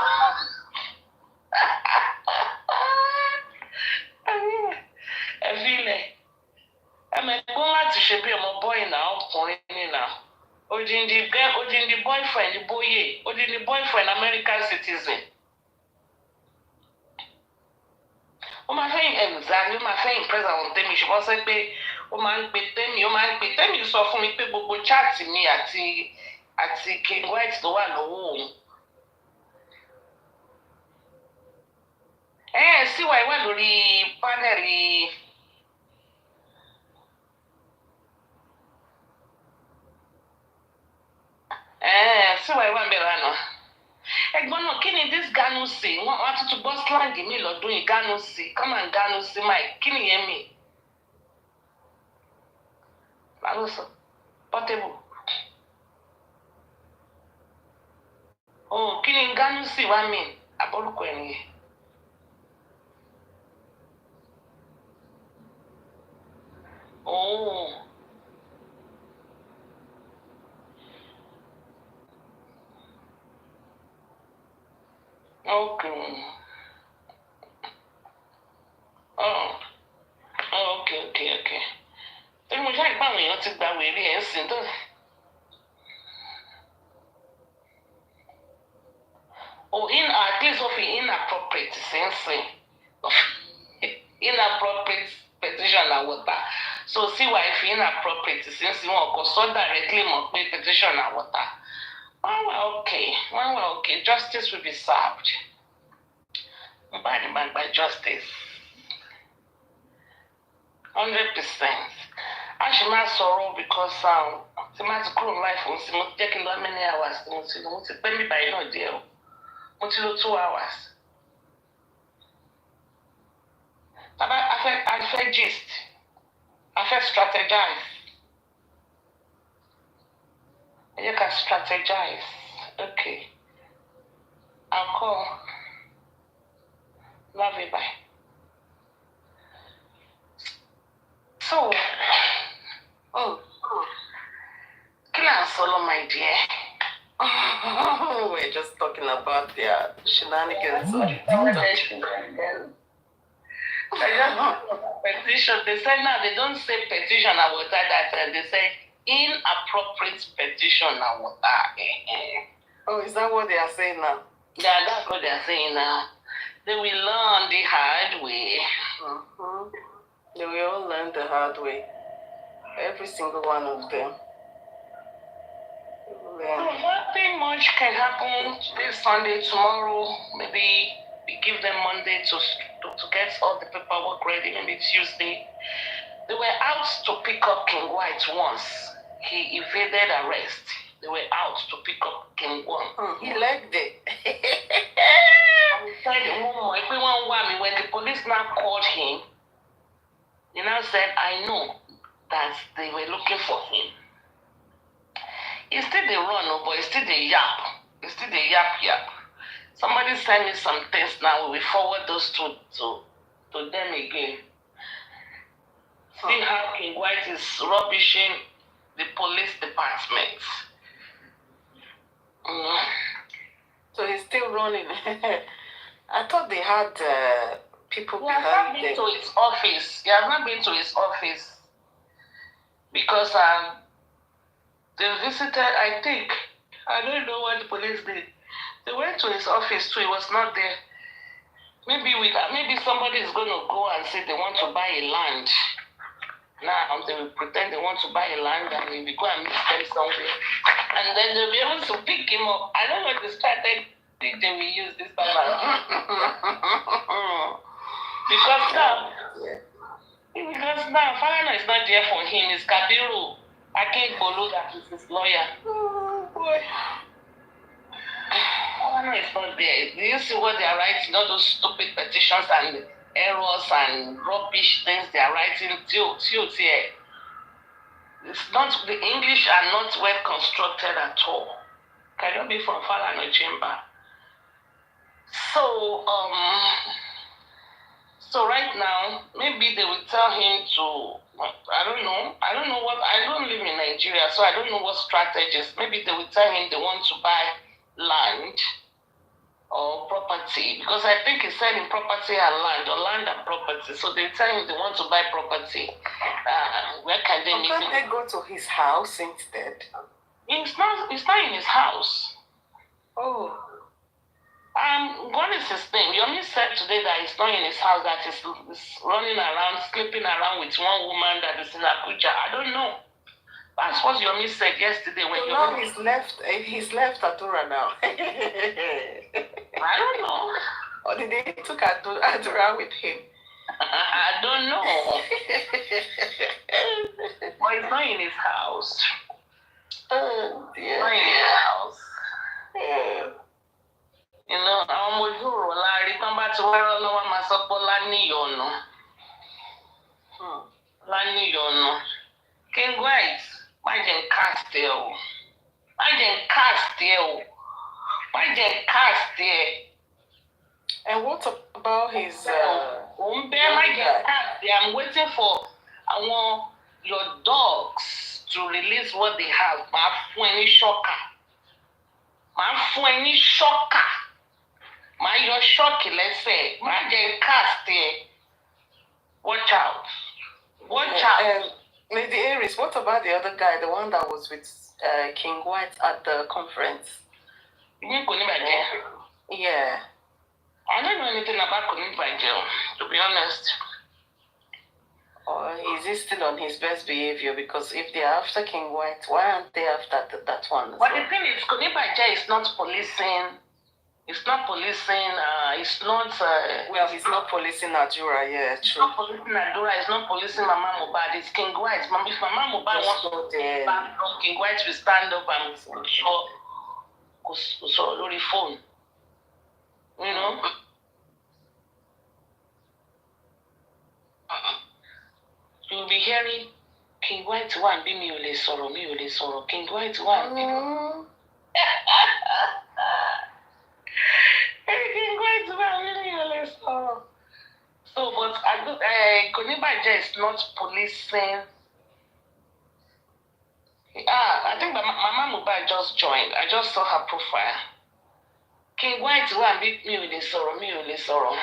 Ẹ̀fílẹ̀ ẹ̀mẹ̀gbọ́n láti ṣe bí ọmọ bọ́ì náà ọkùnrin nínà odindi boyfriend bóyè odindi boyfriend American citizen. Ó máa fẹ́ ẹ̀mùzáni, ó máa fẹ́ impress àwọn Tẹ́mi ṣùgbọ́n sẹ́ pé ó máa ń pe Tẹ́mi sọ fún mi pé gbogbo chat mi àti King White tó wà lọ́wọ́ òun. Síwá ìwà lórí pánẹ́ẹ̀lì. Síwá ìwà ń bẹ̀rẹ̀ àná. Ẹ̀gbọ́n náà, kí ni this Ganu sí? Wọ́n tún gbọ́ slang mi lọ́dún yìí, Ganu sí. Come and Ganu sí, Mike. Kí ni yẹn mi? Lálọ́ sọ, Portable. Kí ni Ganu sí wá mi? Àbọ̀rúkọ ẹ̀ nìyẹn. Okay. Okay. Torí mo ṣáà ìpá àwọn èèyàn ti gba wèrè ẹ̀ ń sìn tó. At least ó fi inappropriate sẹ́nsìn. Inappropriate petition àwọ̀tá. So síwá ìfi inappropriate sẹ́nsìn wọn kò sọ directly mọ̀ pé petition àwọ̀tá. Wọ́n wà okay. Justice will be served. By justice. 100%. I should not sorrow because the matter grown life was taking that many hours. To pay me by no deal. Until 2 hours. I felt gist. I felt strategize. You can strategize. Okay. I'll call. Love you, bye. So, Killer Solo, my dear. We're just talking about their shenanigans. Petition. They say now they don't say petition and water that they say inappropriate petition and water. Oh, is that what they are saying now? Yeah, that's what they are saying now. They will learn the hard way. Mm-hmm. They will all learn the hard way. Every single one of them. Nothing much can happen this Sunday, tomorrow. Maybe we give them Monday to get all the paperwork ready. Maybe Tuesday. They were out to pick up King White once. He evaded arrest. They were out to pick up King White. He liked it. When the police now called him, he now said, I know that they were looking for him. It's still the run, but it's still the yap. It's still the yap. Somebody send me some things now. We will forward those to them again. See how King White is rubbishing the police department. So he's still running. I thought they had people behind them. He has not been to his office. He has not been to his office because they visited, I think, I don't know what the police did. They went to his office too, he was not there. Maybe somebody is going to go and say they want to buy a land. Now they will pretend they want to buy a land and we will go and meet them somewhere. And then they'll be able to pick him up. I don't know the strategy they will use this time around. Because now, Falana is not there for him, it's Kabiru. I can't believe that is his lawyer. Oh boy. Falana is not there. Do you see what they are writing? All those stupid petitions and errors and rubbish things they are writing. It's not, the English are not well constructed at all. Cannot be from Falana chamber. So right now, maybe they will tell him to, I don't know what, I don't live in Nigeria, so I don't know what strategies. Maybe they will tell him they want to buy land or property, because I think he's selling property and land, or land and property. So they tell him they want to buy property. Where can they meet him? Can't they go to his house instead? It's not in his house. Oh. What is his name? Yomi said today that he's not in his house, that he's running around, sleeping around with one woman that is in Abuja. I don't know. That's what Yomi said yesterday when so now he's left Atura now. I don't know. Or did they took Atura with him? I don't know. But he's not in his house. Oh dear. Not in his house. You know, I'm with you, I remember to where I know my support Lani Yono. King White, why didn't cast you? And what about his I'm waiting for your dogs to release what they have. My shocker. Your shock, let's say. My cast there. Watch out. Lady Aries, what about the other guy, the one that was with King White at the conference? Yeah. I don't know anything about Kunibajel, to be honest. Or is he still on his best behavior? Because if they are after King White, why aren't they after that one? But the thing is, Kunibajel is not policing It's not policing. It's not. Well, he's not policing Adura, yeah, It's true. not policing Adura. It's not policing Mama Mohbad. It's King White. If Mama Mohbad wants to go there, stand up, King White will stand up and show lórí phone. You know. You'll be hearing King White one bí mi ò lè sọ̀rọ̀. King White one. King White one bí mi ò lè sọ̀rọ̀. So, but Konibaje is not policing. I think Mama Mohbad just joined. I just saw her profile. King White one bí mi ò lè sọ̀rọ̀.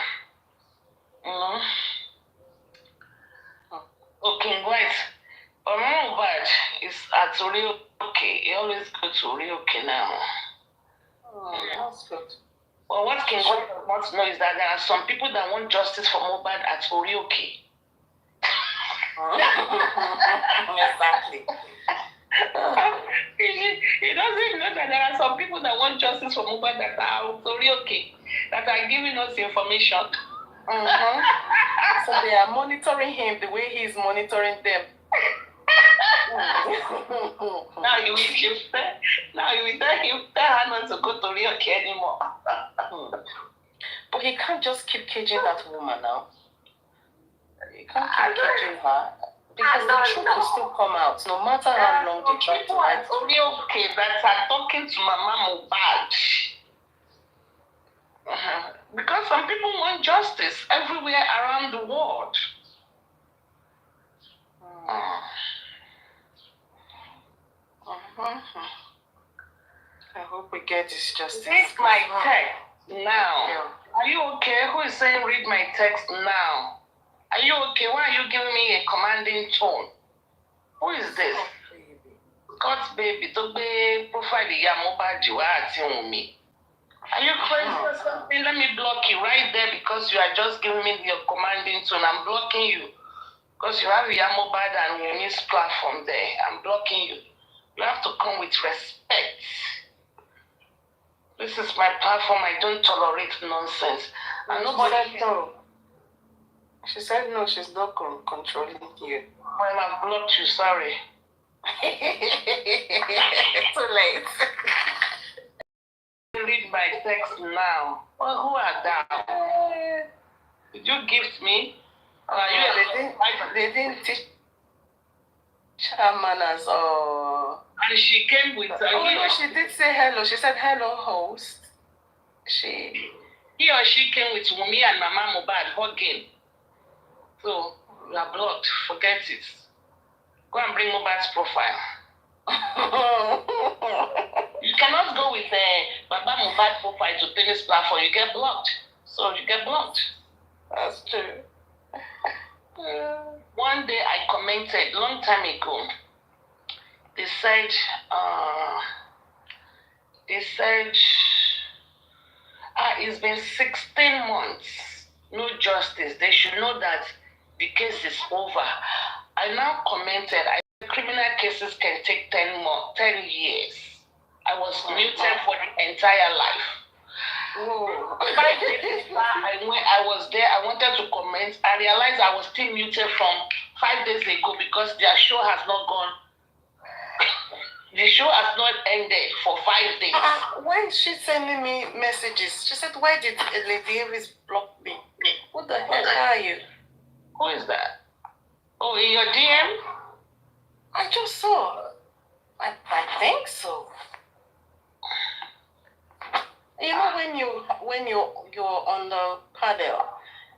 Oh, King White. Mama Mohbad is at Orioke. He always goes to Orioke now. That's good. Well, what King White does not know is that there are some people that want justice for Mohbad at Orioke. Exactly. He doesn't know that there are some people that want justice for Mohbad that are Orioke, that are giving us information. So they are monitoring him the way he's monitoring them. Now you will tell her not to go to Orioke anymore. But he can't just keep caging that woman now. He can't keep caging her. Because the truth will still come out, no matter how long they try to hide. Orioke that are talking to Mama Mohbad. Because some people want justice everywhere around the world. I hope we get this justice. Read my text now. Are you okay? Who is saying read my text now? Are you okay? Why are you giving me a commanding tone? Who is this? God's baby. To be profile Iya Mohbad wá àti Omowummi. Are you crazy or something? Let me block you right there because you are just giving me your commanding tone. I'm blocking you. Because you have Iya Mohbad and Omowummi's platform there. I'm blocking you. You have to come with respect. This is my platform. I don't tolerate nonsense. And nobody... She said no, she's not controlling you. Well, I've blocked you, sorry. Too late. Read my text now. Well, who are that? Did you gift me? They didn't teach her manners or... And she came with... no, she did say hello. She said, hello, host. He or she came with Wunmi and Mama Mohbad hugging. So, you are blocked. Forget it. Go and bring Mohbad's profile. You cannot go with Baba Mohbad profile to tennis platform. You get blocked. So, you get blocked. That's true. One day I commented, long time ago, they said, it's been 16 months, no justice. They should know that the case is over. I now commented, criminal cases can take 10 years. I was muted for the entire life. 5 days I was there, I wanted to comment. I realized I was still muted from 5 days ago because their show has not gone. The show has not ended for 5 days. When she's sending me messages, she said, why did Lady Avis block me? What the hell are you? Who is that? Oh, in your DM? I just saw. I think so. You know when you're on the paddle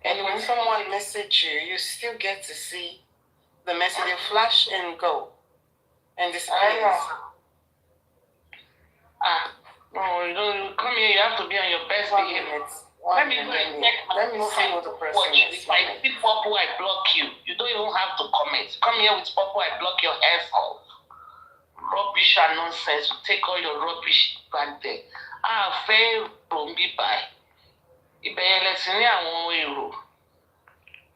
and when someone messages you, you still get to see the message flash and go and disappears. No, you don't come here. You have to be on your best behavior. Let me see what the person is. If I see purple, I block you. You don't even have to comment. Come here with purple, I block your hair off. Rubbish and nonsense. You take all your rubbish back there. Fair from be by. Ibẹ̀yẹlẹ̀ sí ní àwọn èrò.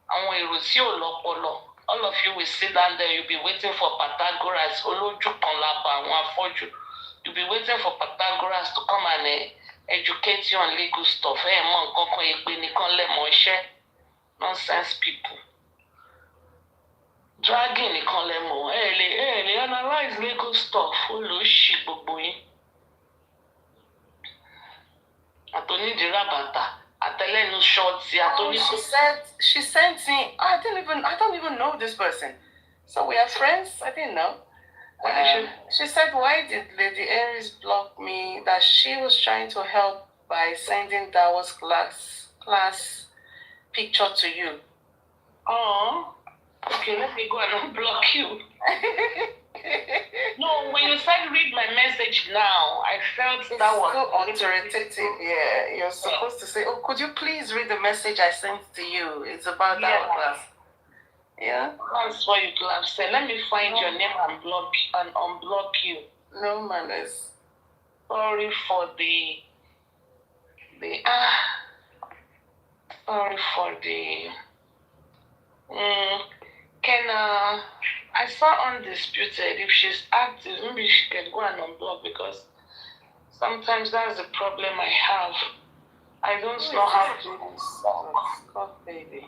Àwọn èrò tí ò lọ́pọlọ. All of you will sit down there. You'll be waiting for Pythagoras. Olójú kan lábà àwọn afọ́jú. You'll be waiting for Pythagoras to come and educate you on legal stuff. Nonsense people. Dragging analyze legal stuff. She sent me. I don't even know this person. So we are friends. I didn't know. She said, why did Lady Aries block me? That she was trying to help by sending Dawa's class picture to you. Oh, okay, let me go and unblock you. No, when you said read my message now, I felt that was so authoritative. Yeah, you're supposed to say, oh, could you please read the message I sent to you? It's about Dawa class. Yeah, that's what you could have said. Let me find your name and unblock you. No manners. Sorry for sorry for the I saw Undisputed. If she's active, maybe she can go and unblock, because sometimes that's the problem I have. I don't know how to Scott baby.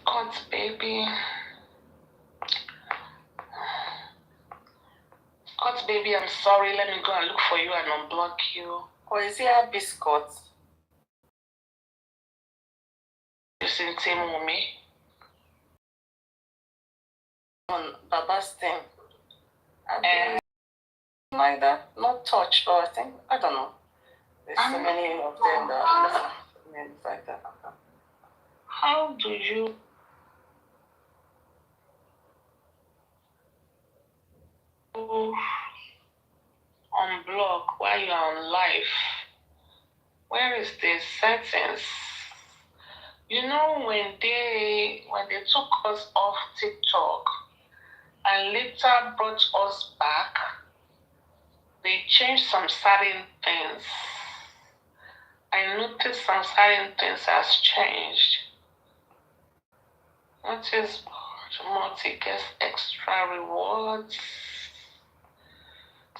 Scott baby. Scott baby, I'm sorry. Let me go and look for you and unblock you. Or is he a biscuit? Using Omowummi on Baba's thing. Like that, not touch, but I don't know. There's so many of them that like that. How do you unblock while you're on live? Where is the settings? You know, when they took us off TikTok and later brought us back, they changed some certain things. I noticed some certain things has changed. What is multi-guest extra rewards?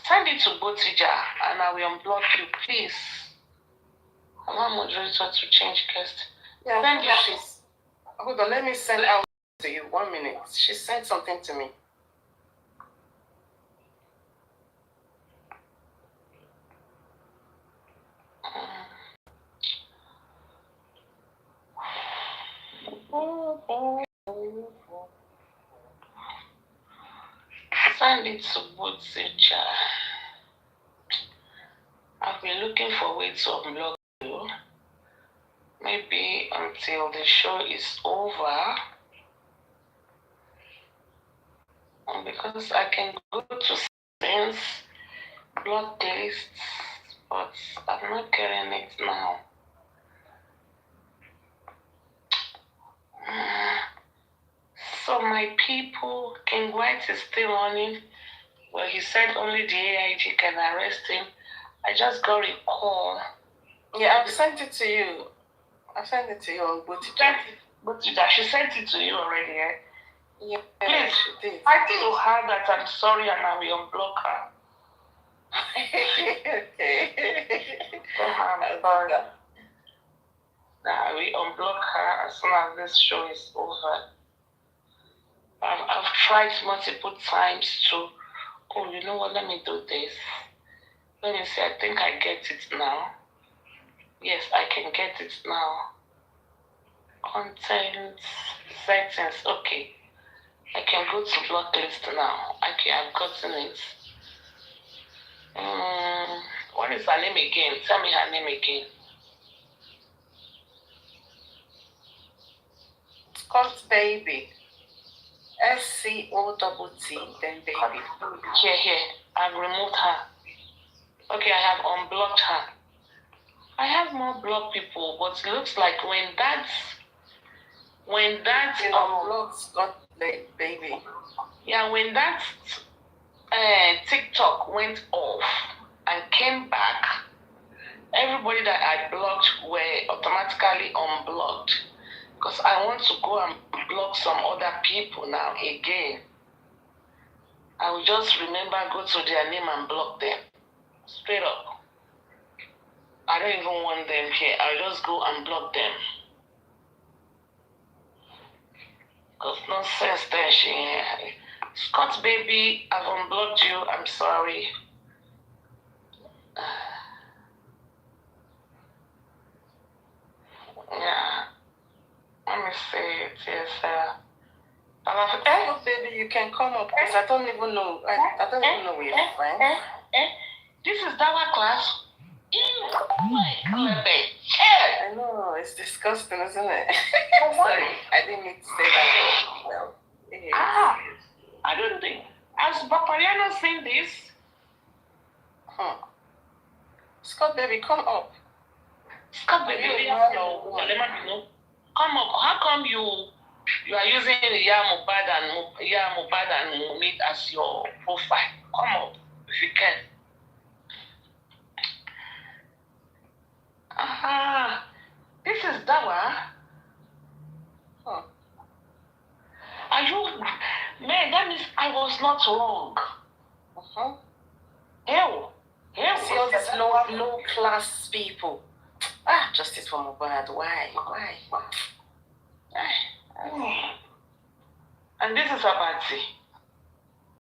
Send it to Botija and I will unblock you, please. Allow moderator to change guest. Yeah, hold on, let me send out to you. 1 minute. She sent something to me. Send it to Botija. I've been looking for ways to unblock you. Maybe until the show is over. Because I can go to settings, block lists, but I'm not getting it now. So my people, King White is still running. Well, he said only the AIG can arrest him. I just got a call. Yeah, I've sent it to you. I sent it to you on Botija. She sent it to you already, eh? Yeah, please, she did. I think to her that I'm sorry and I will unblock her. Now we unblock her as soon as this show is over. I've tried multiple times to, oh, you know what, let me do this. Let me see, I think I get it now. Yes, I can get it now. Content, settings, okay. I can go to block list now. Okay, I've gotten it. What is her name again? Tell me her name again. Scott baby. SCOTT, then baby. Here. I've removed her. Okay, I have unblocked her. I have more blocked people, but it looks like when that unblocked Scott baby. Yeah, when that TikTok went off and came back, everybody that I blocked were automatically unblocked. Because I want to go and block some other people now again. I will just remember, go to their name and block them. Straight up. I don't even want them here. I'll just go and block them. Because nonsense there, Scott, baby, I've unblocked you. I'm sorry. Yeah. Let me see it. Yes, Oh, baby, you can come up because I don't even know. I don't even know where you're from. This is Dawa class. I know, it's disgusting, isn't it? Sorry, I didn't mean to say that. Well, it is. I don't think. Has Papariano seen this? Scott, baby, come up. Scott, baby, come up. How come you are using Mubad and Mumit as your profile? Come up if you can. This is Dawa. Are you, man? That means I was not wrong. See all these low class people. Justice for Mubad. Why? And this is Abati.